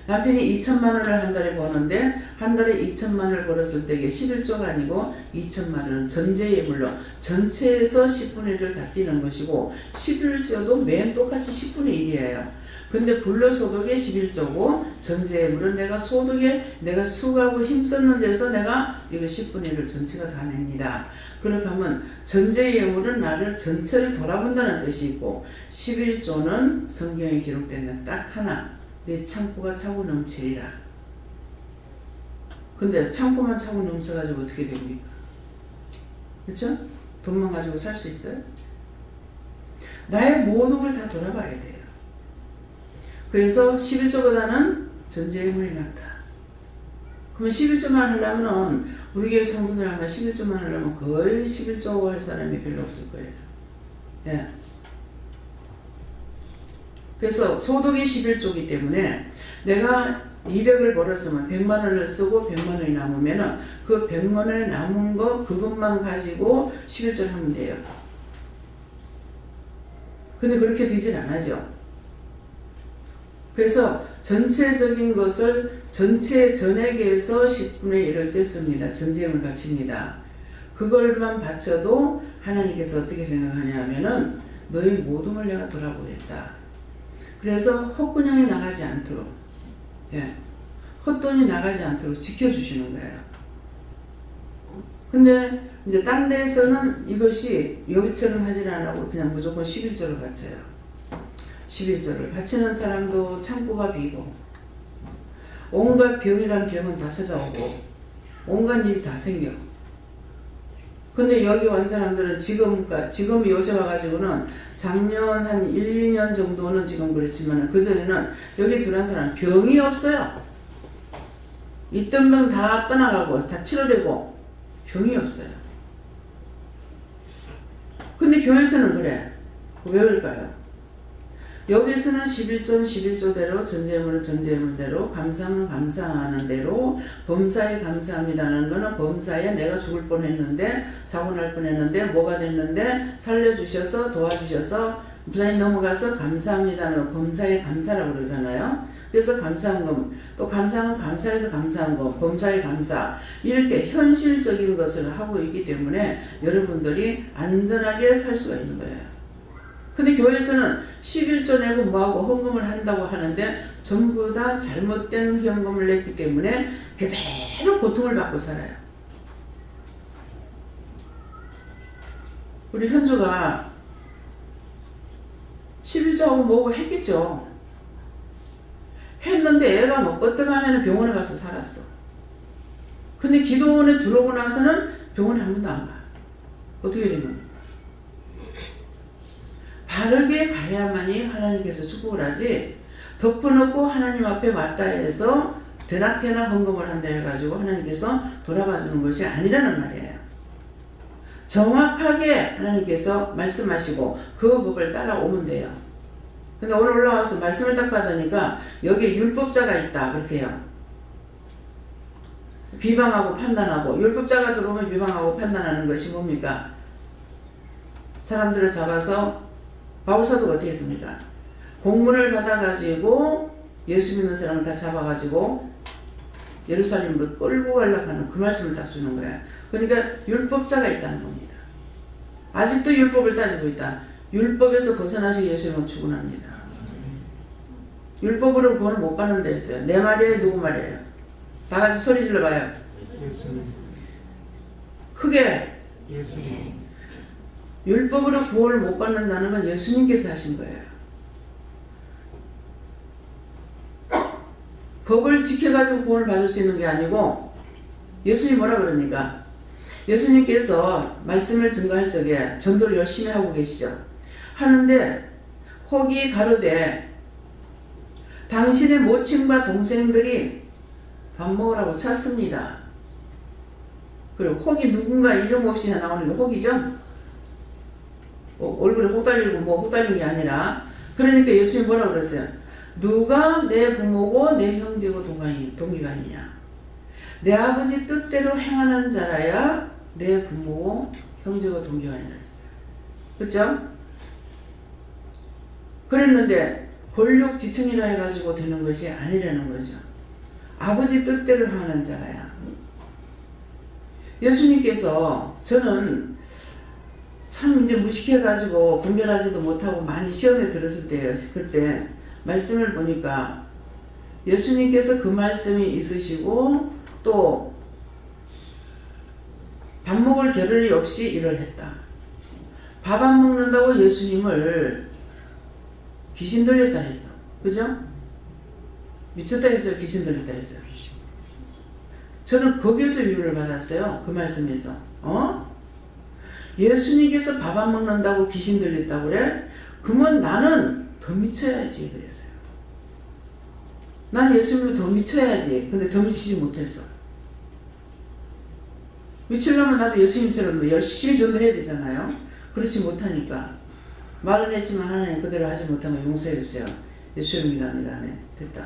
남편이 2천만 원을 한 달에 버는데 한 달에 2천만 원을 벌었을 때 이게 11조가 아니고 2천만 원은 전제예물로 전체에서 10분의 1을 다 떼는 것이고 11조도 맨 똑같이 10분의 1이에요. 근데 불로소득이 11조고 전제예물은 내가 소득에 내가 수고하고 힘썼는 데서 내가 이거 10분의 1을 전체가 다 냅니다. 그렇게 하면 전제예물은 나를 전체를 돌아본다는 뜻이 있고 11조는 성경에 기록된 딱 하나 내 창고가 차고 넘치리라. 근데 창고만 차고 넘쳐가지고 어떻게 됩니까? 그렇죠? 돈만 가지고 살 수 있어요? 나의 모든 걸 다 돌아봐야 돼요. 그래서 11조보다는 전제예물이 낫다. 그러면 11조만 하려면 우리 교회 성도들 아마 11조만 하려면 거의 11조 할 사람이 별로 없을 거예요. 예. 그래서 소득이 11조이기 때문에 내가 200을 벌었으면 100만 원을 쓰고 100만 원이 남으면 그 100만 원에 남은 거 그것만 가지고 11조를 하면 돼요. 근데 그렇게 되질 않아죠. 그래서 전체적인 것을 전체 전액에서 10분의 1을 뗐습니다. 전제예물 바칩니다. 그걸만 바쳐도 하나님께서 어떻게 생각하냐면은 너의 모든 걸 내가 돌아보겠다. 그래서 헛분양이 나가지 않도록, 예, 헛돈이 나가지 않도록 지켜주시는 거예요. 근데 이제 딴 데서는 이것이 여기처럼 하질 않고 그냥 무조건 11조를 바쳐요. 11조를 바치는 사람도 창고가 비고 온갖 병이란 병은 다 찾아오고 온갖 일이 다 생겨. 근데 여기 온 사람들은 지금 요새 와가지고는 작년 한 1, 2년 정도는 지금 그렇지만 그전에는 여기 들어온 사람은 병이 없어요. 있던 병 다 떠나가고 다 치료되고 병이 없어요. 근데 교회에서는 그래. 왜 그럴까요? 여기서는 11조는 11조대로 전제예물은 전제예물대로 감사는 감사하는 대로 범사에 감사합니다는 거는 범사에 내가 죽을 뻔했는데 사고 날 뻔했는데 뭐가 됐는데 살려주셔서 도와주셔서 무사히 넘어가서 감사합니다는 범사에 감사라고 그러잖아요. 그래서 감사한 거, 또 감사는 감사해서 감사한 거, 범사에 감사 이렇게 현실적인 것을 하고 있기 때문에 여러분들이 안전하게 살 수가 있는 거예요. 근데 교회에서는 11조 내고 뭐하고 헌금을 한다고 하는데 전부 다 잘못된 헌금을 냈기 때문에 그대로 고통을 받고 살아요. 우리 현주가 11조하고 뭐고 했겠죠. 했는데 애가 뭐 뻗어가면 병원에 가서 살았어. 근데 기도원에 들어오고 나서는 병원에 한 번도 안 가. 어떻게 된 겁니까? 바르게 가야만이 하나님께서 축복을 하지 덮어놓고 하나님 앞에 왔다 해서 대낮에나 헌금을 한다 해가지고 하나님께서 돌아봐주는 것이 아니라는 말이에요. 정확하게 하나님께서 말씀하시고 그 법을 따라오면 돼요. 근데 오늘 올라와서 말씀을 딱 받으니까 여기에 율법자가 있다 그렇게 해요. 비방하고 판단하고 율법자가 들어오면 비방하고 판단하는 것이 뭡니까? 사람들을 잡아서 바울사도가 어떻게 했습니까? 공문을 받아가지고 예수 믿는 사람을 다 잡아가지고 예루살렘으로 끌고 가려고 하는 그 말씀을 딱 주는 거야. 그러니까 율법자가 있다는 겁니다. 아직도 율법을 따지고 있다. 율법에서 벗어나시 예수님은 축원합니다. 율법으로 구원을 못 받는 데 있어요. 내 말이에요? 누구 말이에요? 다 같이 소리 질러봐요. 예수님. 크게. 예수님. 율법으로 구원을 못 받는다는 건 예수님께서 하신 거예요. 법을 지켜가지고 구원을 받을 수 있는 게 아니고 예수님 뭐라 그럽니까? 예수님께서 말씀을 증거할 적에 전도를 열심히 하고 계시죠. 하는데 혹이 가로되 당신의 모친과 동생들이 밥 먹으라고 찾습니다. 그리고 혹이 누군가 이름 없이 나오는 게 혹이죠. 얼굴에 혹 달리고 뭐 혹 달린 게 아니라 그러니까 예수님 뭐라 그랬어요? 누가 내 부모고 내 형제고 동기가 아니냐. 내 아버지 뜻대로 행하는 자라야 내 부모고 형제고 동기가 아니라 했어요. 그렇죠? 그랬는데 권력지층이라 해가지고 되는 것이 아니라는 거죠. 아버지 뜻대로 하는 자라야. 예수님께서 저는 참 이제 무식해가지고 분별하지도 못하고 많이 시험에 들었을 때예요. 그때 말씀을 보니까 예수님께서 그 말씀이 있으시고 또 밥 먹을 겨를이 없이 일을 했다. 밥 안 먹는다고 예수님을 귀신 들렸다 했어. 그죠? 미쳤다 했어요? 귀신 들렸다 했어요? 저는 거기서 위로를 받았어요. 그 말씀에서. 예수님께서 밥 안 먹는다고 귀신 들렸다고 그래? 그러면 나는 더 미쳐야지 그랬어요. 난 예수님을 더 미쳐야지. 근데 더 미치지 못했어. 미치려면 나도 예수님처럼 열심히 전도해야 되잖아요. 그렇지 못하니까 말은 했지만 하나님 그대로 하지 못하면 용서해 주세요. 예수를 믿습니다. 네, 됐다.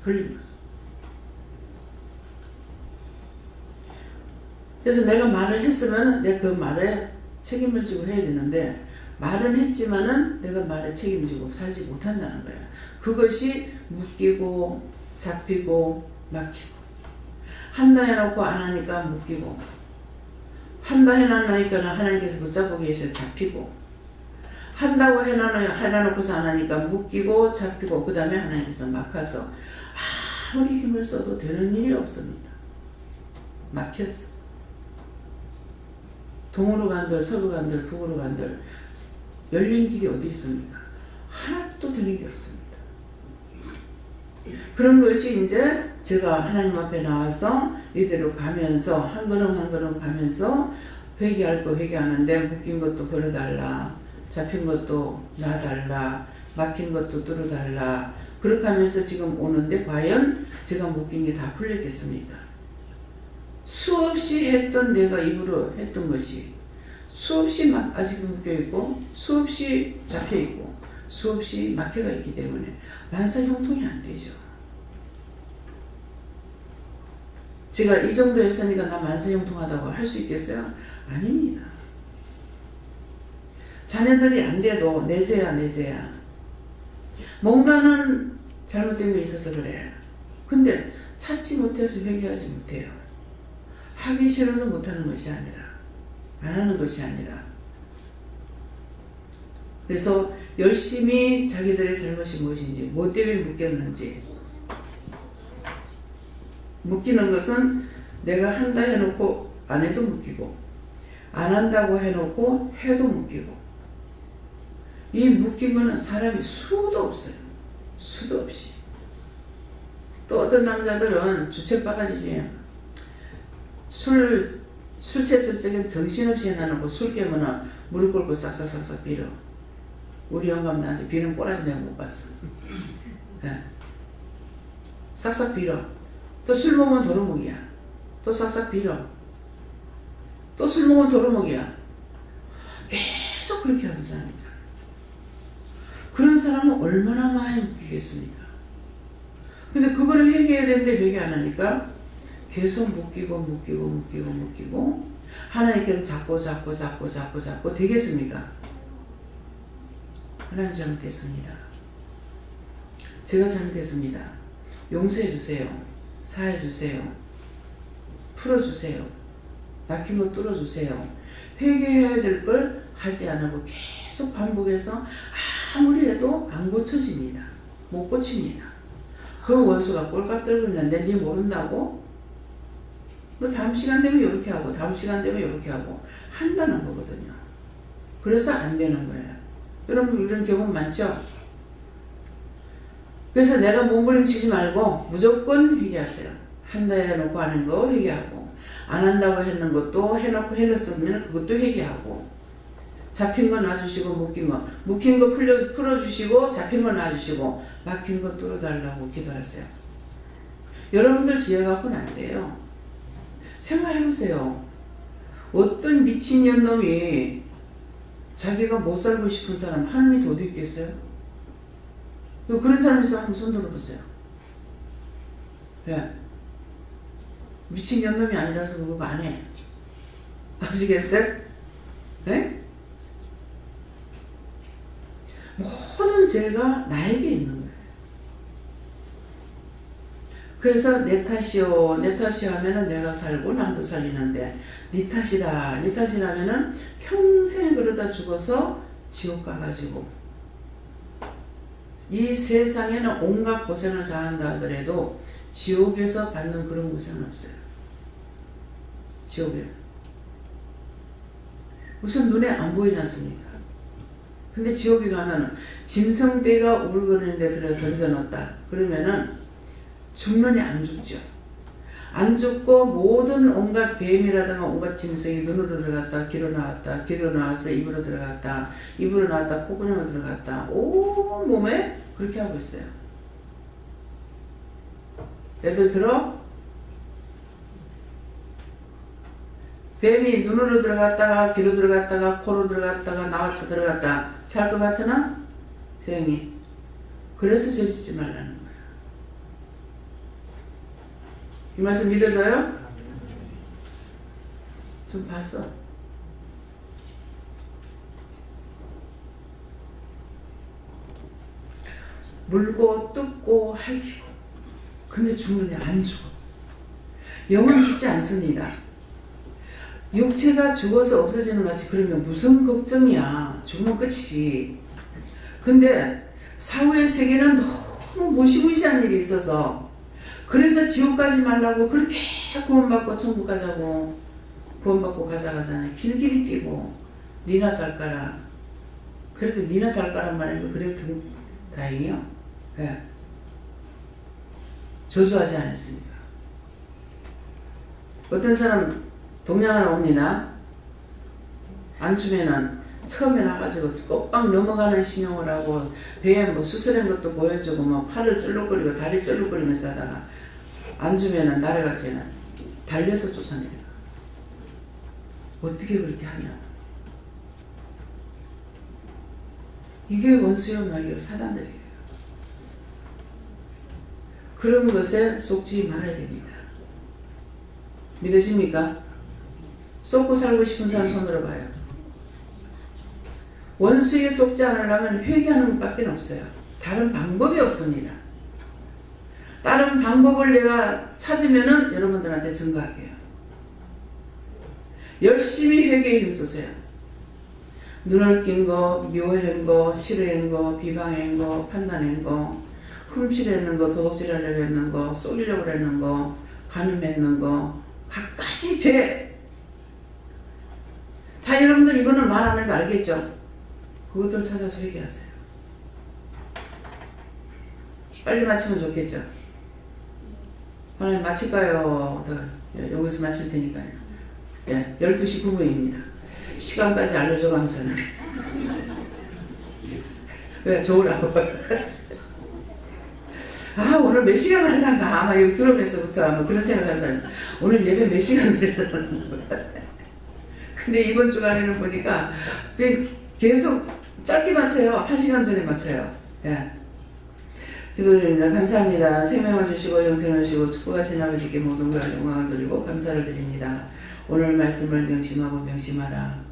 걸린 거야. 그래서 내가 말을 했으면 내가 그 말에 책임을 지고 해야 되는데 말은 했지만은 내가 말에 책임지고 살지 못한다는 거야. 그것이 묶이고 잡히고 막히고 한다 해놓고 안 하니까 묶이고 한다 해놓으니까 하나님께서 붙잡고 계셔 잡히고 한다고 해놔놓고서 안 하니까 묶이고 잡히고 그 다음에 하나님께서 막아서 아무리 힘을 써도 되는 일이 없습니다. 막혔어. 동으로 간들 서로 간들 북으로 간들 열린 길이 어디 있습니까? 하나도 되는 게 없습니다. 그런 것이 이제 제가 하나님 앞에 나와서 이대로 가면서 한 걸음 한 걸음 가면서 회개할 거 회개하는데 묶인 것도 걸어달라, 잡힌 것도 놔달라, 막힌 것도 뚫어달라. 그렇게 하면서 지금 오는데 과연 제가 묶인 게 다 풀렸겠습니까? 수없이 했던 내가 입으로 했던 것이 수없이 아직 묶여있고 수없이 잡혀있고 수없이 막혀가 있기 때문에 만사 형통이 안 되죠. 제가 이 정도 했으니까 나 만사 형통하다고 할 수 있겠어요? 아닙니다. 자녀들이 안 돼도 내세야. 뭔가는 잘못된 게 있어서 그래. 근데 찾지 못해서 회개하지 못해요. 하기 싫어서 못하는 것이 아니라 안 하는 것이 아니라 그래서 열심히 자기들의 잘못이 무엇인지 뭐 때문에 묶였는지 묶이는 것은 내가 한다 해놓고 안 해도 묶이고 안 한다고 해놓고 해도 묶이고 이 묶인 거는 사람이 수도 없어요. 수도 없이. 또 어떤 남자들은 주책바가지지. 술 취했을 적엔 정신없이 해놔놓고 술 깨면 무릎 꿇고 싹싹싹싹 빌어. 우리 영감 나한테 비는 꼬라지 내가 못 봤어. 네. 싹싹 빌어. 또 술 먹으면 도루묵이야. 또 싹싹 빌어. 또 술 먹으면 도루묵이야. 계속 그렇게 하는 사람 있잖아. 그런 사람은 얼마나 많이 묶이겠습니까? 근데 그거를 회개해야 되는데 회개 안 하니까 계속 묶이고 하나님께서 잡고 되겠습니까? 하나님 잘못했습니다. 제가 잘못했습니다. 용서해 주세요. 사해 주세요. 풀어 주세요. 막힌 거 뚫어 주세요. 회개해야 될 걸 하지 않고 계속 반복해서 아무리 해도 안 고쳐집니다. 못 고칩니다. 그 원수가 꼴값 들고 있는데 니 모른다고? 너 다음 시간 되면 이렇게 하고 다음 시간 되면 이렇게 하고 한다는 거거든요. 그래서 안 되는 거예요. 여러분 이런 경험 많죠? 그래서 내가 몸부림치지 말고 무조건 회개하세요. 한다 해놓고 하는 거 회개하고, 안 한다고 했는 것도 해놓고 해놨으면 그것도 회개하고, 잡힌 거 놔주시고 묶인 거 풀어주시고, 잡힌 거 놔주시고, 막힌 거 뚫어달라고 기도하세요. 여러분들 지혜 갖고는 안 돼요. 생각해보세요. 어떤 미친년 놈이 자기가 못 살고 싶은 사람 하나님이 어디 있겠어요? 그런 사람 있으면 한번 손 들어보세요. 예. 미친년 놈이 아니라서 그거 안 해. 아시겠어요? 네? 모든 죄가 나에게 있는 거예요. 그래서 내 탓이요, 내 탓이요 하면은 내가 살고 남도 살리는데, 네 탓이다, 네 탓이라면은 평생 그러다 죽어서 지옥 가가지고, 이 세상에는 온갖 고생을 당한다 하더라도 지옥에서 받는 그런 고생은 없어요. 지옥에. 우선 눈에 안 보이지 않습니까? 근데 지옥에 가면 짐승떼가 울거리는데 들어 던져놨다. 그러면은 죽느냐 안 죽죠. 안 죽고 모든 온갖 뱀이라든가 온갖 짐승이 눈으로 들어갔다, 귀로 나왔다, 귀로 나와서 입으로 들어갔다, 입으로 나왔다, 콧구멍으로 들어갔다, 온 몸에 그렇게 하고 있어요. 예를 들어 뱀이 눈으로 들어갔다가 귀로 들어갔다가 코로 들어갔다가 나왔다 들어갔다 살 것 같으나? 세영이. 그래서 죄 짓지 말라는 거예요. 이 말씀 믿어져요? 좀 봤어. 물고 뜯고 핥히고, 근데 죽느냐? 안 죽어. 영은 죽지 않습니다. 육체가 죽어서 없어지는 것 같이 그러면 무슨 걱정이야. 죽으면 끝이지. 근데 사후의 세계는 너무 무시무시한 일이 있어서, 그래서 지옥 가지 말라고 그렇게 구원받고 천국 가자고, 구원받고 가자잖아요. 길길이 뛰고 니나 잘 가라. 그래도 니나 잘 가란 말이면 그래도 다행이요. 네. 저주하지 않았습니까? 어떤 사람 동양을 옵니다. 안 주면은 처음에 나가지고 꼭꽉 넘어가는 신용을 하고 배에 뭐 수술한 것도 보여주고 뭐 팔을 쩔룩거리고 다리 쩔룩거리면서 하다가 안 주면은 나래같이는 달려서 쫓아내요. 어떻게 그렇게 하냐? 이게 원수요 마귀요 사단들이에요. 그런 것에 속지 말아야 됩니다. 믿으십니까? 쏟고 살고 싶은 사람 손 들어봐요. 원수에 속지 않으려면 회개하는 것밖에 없어요. 다른 방법이 없습니다. 다른 방법을 내가 찾으면은 여러분들한테 증거할게요. 열심히 회개에 힘쓰세요. 눈을 낀 거, 묘한 거, 싫어한 거, 비방한 거, 판단한 거, 훔치려는 거, 도둑질하려고 했는 거, 쏘려고 했는 거, 간음했는 거, 갖가지 죄. 다 여러분들 이거는 말하는 거 알겠죠? 그것들 찾아서 회개하세요. 빨리 마치면 좋겠죠? 하나님 마칠까요? 여기서 마칠 테니까요. 예, 12시 9분입니다. 시간까지 알려줘가면서는. 왜, 좋으라고. 아, 오늘 몇 시간 하려나? 아마 여기 들어오면서부터 아마 그런 생각하잖아요. 오늘 예배 몇 시간 드리려는 거야. 근데 이번 주간에는 보니까 계속 짧게 맞춰요. 1시간 전에 맞춰요. 예. 기도드립니다. 감사합니다. 생명을 주시고 영생을 주시고 축복하신 아버지께 모든 걸 영광을 드리고 감사를 드립니다. 오늘 말씀을 명심하고 명심하라.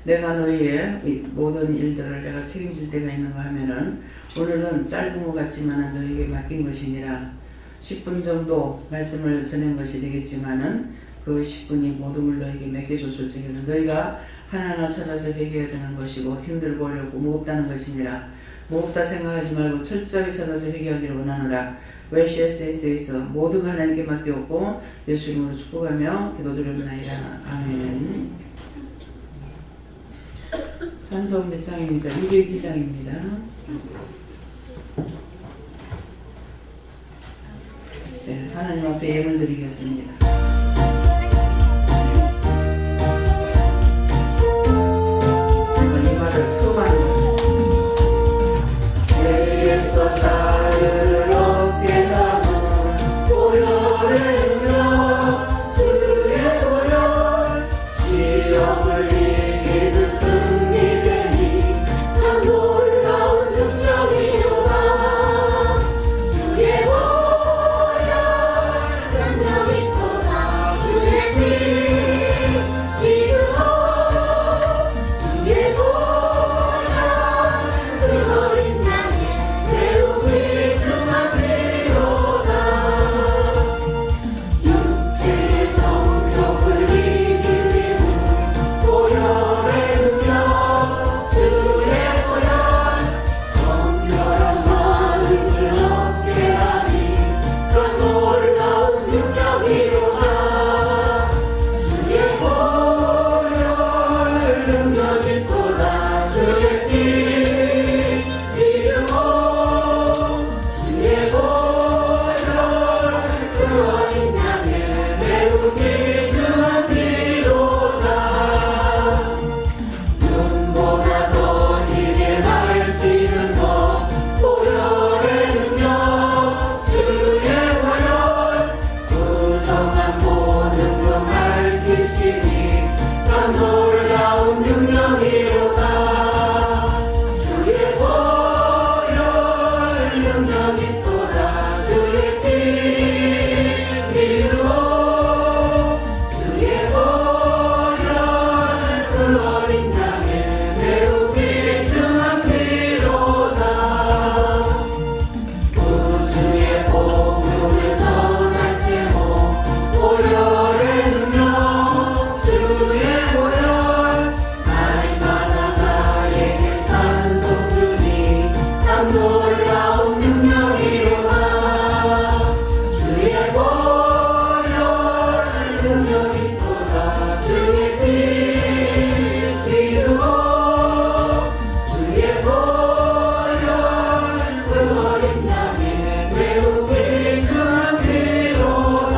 내가 너희의 모든 일들을 내가 책임질 때가 있는가 하면은 오늘은 짧은 것 같지만은 너희에게 맡긴 것이니라. 10분 정도 말씀을 전한 것이 되겠지만은 그 10분이 모든 걸 너희에게 맡겨줬을 적에는 너희가 하나하나 찾아서 회개해야 되는 것이고 힘들고 어렵고 무겁다는 것이니라. 무겁다 생각하지 말고 철저하게 찾아서 회개하기를 원하노라. 웨시에스에서 모든 하나님께 맡겼고 예수 이름으로 축복하며 기도드리옵나이다. 아멘. 찬송 몇 장입니다. 202장입니다. 하나님 앞에 예물 드리겠습니다. 제가 이 말을 처음 하는 것입니다. 죄에서 자유를 얻게 하는 보혈의 능력, 주의 보혈, 시험을 이기는 승리되니 참 놀라운 능력이로다. 주의 보혈 능력 있도다. 주의 피 기름으로 주의 보혈 그 어린 양의 매우 귀중한 피로다. 육체의 정욕을 이기는 보혈의 능력, 주의 보혈 정결한 마음을 얻게 하니 참 놀라운 능력이로다. 주의 보혈 능력 있도다. 주의 피 기름으로 주의 보혈 그 어린 양의 매우 귀중한 피로다. 눈보다 더 길게 밝히는 것 보혈의 능력, 주의 보혈 부정한 모든 것 밝히시니 참 놀라운 능력이로다. 주의 보혈 능력 있도다. 주의 피 기름으로 주의 보혈 그 어린 양의 매우 귀중한 피로다. 우주의 복음을 전할 제목 보혈의 능력, 주의 보혈 날마다 나에게 찬송 주니 참 놀라운 능력이로다. 주의 보혈 능력 있도다. 주의 피 기름으로 주의 보혈 그 어린 양의 매우 귀중한 피로다.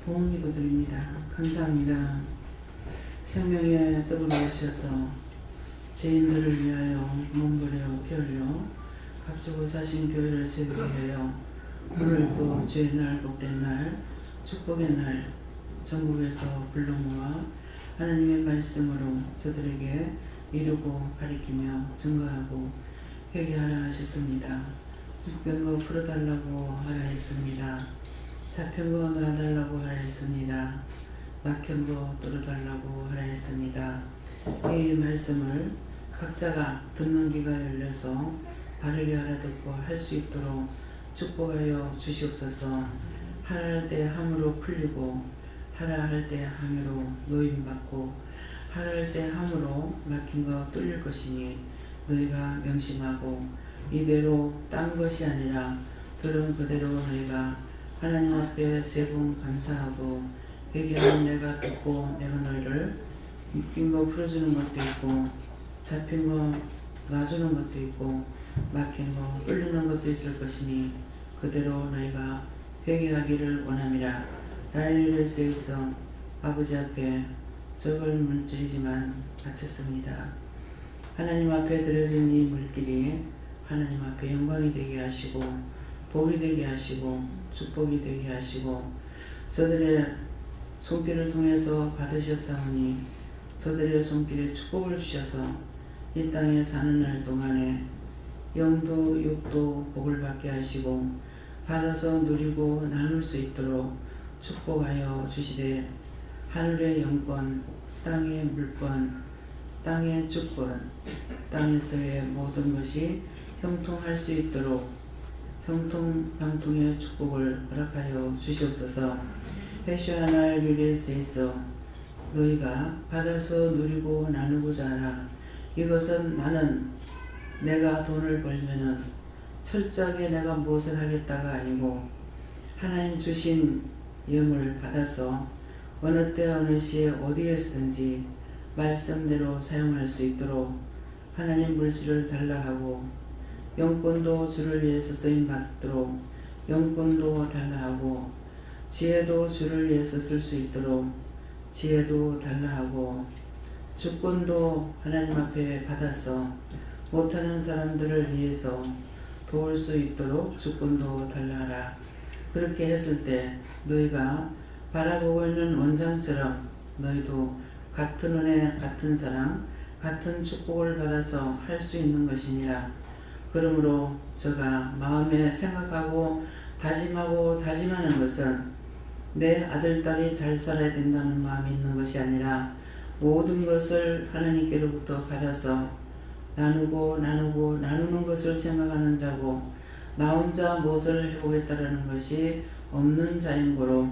부모님도 드립니다. 감사합니다. 생명의 떡으로 오셔서 죄인들을 위하여 몸부려 피 흘려 값주고 사신 교회를 세우게 하여 오늘도 주의 날 복된 날 축복의 날 전국에서 불러 모아 하나님의 말씀으로 저들에게 이루고 가리키며 증거하고 회개하라 하셨습니다. 묶인 거 풀어달라고 하라 했습니다. 잡힌 거 놔달라고 하라 했습니다. 막힌 거 뚫어달라고 하라 했습니다. 이 말씀을 각자가 듣는 귀가 열려서 바르게 알아듣고 할 수 있도록 축복하여 주시옵소서. 하라 할 때 함으로 풀리고 하라 할 때 함으로 노임받고 하라 할 때 함으로 막힌 거 뚫릴 것이니 너희가 명심하고 이대로 딴 것이 아니라 들은 그대로 너희가 하나님 앞에 세 번 감사하고 회개하는 내가 듣고 내가 너희를 묶인 거 풀어주는 것도 있고 잡힌 거 놔주는 것도 있고 막힌 거 뚫리는 것도 있을 것이니 그대로 너희가 회개하기를 원함이라. 라일에서 있어 아버지 앞에 적을 물질이지만 바쳤습니다. 하나님 앞에 드려진 이 물길이 하나님 앞에 영광이 되게 하시고 복이 되게 하시고 축복이 되게 하시고 저들의 손길을 통해서 받으셨사오니 저들의 손길에 축복을 주셔서 이 땅에 사는 날 동안에 영도 육도 복을 받게 하시고 받아서 누리고 나눌 수 있도록 축복하여 주시되 하늘의 영권, 땅의 물권, 땅의 주권, 땅에서의 모든 것이 형통할 수 있도록 형통방통의 축복을 허락하여 주시옵소서. 회시하날 위리에서 있어 너희가 받아서 누리고 나누고자 하라. 이것은 나는 내가 돈을 벌면은 철저하게 내가 무엇을 하겠다가 아니고 하나님 주신 예물 받아서 어느 때 어느 시에 어디에서든지 말씀대로 사용할 수 있도록 하나님 물질을 달라 하고 영권도 주를 위해서 쓰임받도록 영권도 달라 하고 지혜도 주를 위해서 쓸 수 있도록 지혜도 달라 하고 주권도 하나님 앞에 받아서 못하는 사람들을 위해서 도울 수 있도록 주권도 달라 하라. 그렇게 했을 때 너희가 바라보고 있는 원장처럼 너희도 같은 은혜 같은 사랑 같은 축복을 받아서 할 수 있는 것이니라. 그러므로 저가 마음에 생각하고 다짐하고 다짐하는 것은 내 아들 딸이 잘 살아야 된다는 마음이 있는 것이 아니라 모든 것을 하나님께로부터 받아서 나누는 것을 생각하는 자고 나 혼자 무엇을 해보겠다라는 것이 없는 자인 거로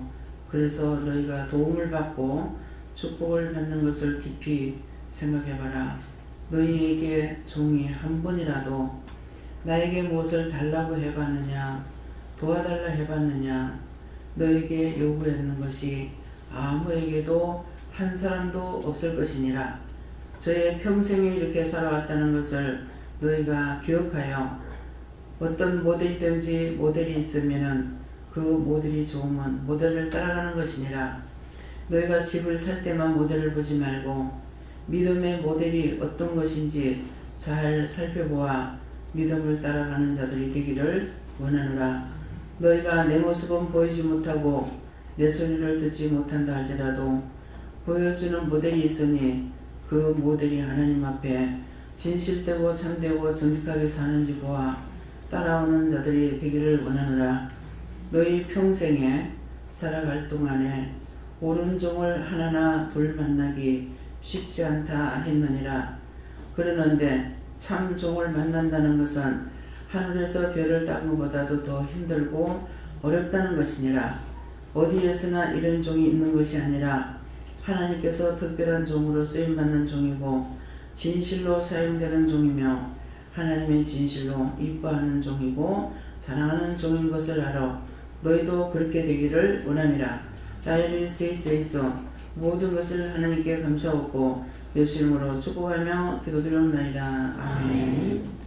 그래서 너희가 도움을 받고 축복을 받는 것을 깊이 생각해봐라. 너희에게 종이 한 번이라도 나에게 무엇을 달라고 해봤느냐 도와달라 해봤느냐 너에게 요구했는 것이 아무에게도 한 사람도 없을 것이니라. 저의 평생에 이렇게 살아왔다는 것을 너희가 기억하여 어떤 모델이든지 모델이 있으면은 그 모델이 좋으면 모델을 따라가는 것이니라. 너희가 집을 살 때만 모델을 보지 말고 믿음의 모델이 어떤 것인지 잘 살펴보아 믿음을 따라가는 자들이 되기를 원하노라. 너희가 내 모습은 보이지 못하고 내 소리를 듣지 못한다 할지라도 보여주는 모델이 있으니 그 모델이 하나님 앞에 진실되고 참되고 정직하게 사는지 보아 따라오는 자들이 되기를 원하노라. 너희 평생에 살아갈 동안에 옳은 종을 하나나 둘 만나기 쉽지 않다 했느니라. 그러는데 참 종을 만난다는 것은 하늘에서 별을 따는 것보다도 더 힘들고 어렵다는 것이니라. 어디에서나 이런 종이 있는 것이 아니라 하나님께서 특별한 종으로 쓰임받는 종이고 진실로 사용되는 종이며 하나님의 진실로 이뻐하는 종이고 사랑하는 종인 것을 알아 너희도 그렇게 되기를 원함이라. 다이리 세이세이서 모든 것을 하나님께 감사하고 예수 이름으로 축복하며 기도드리옵나이다. 아멘.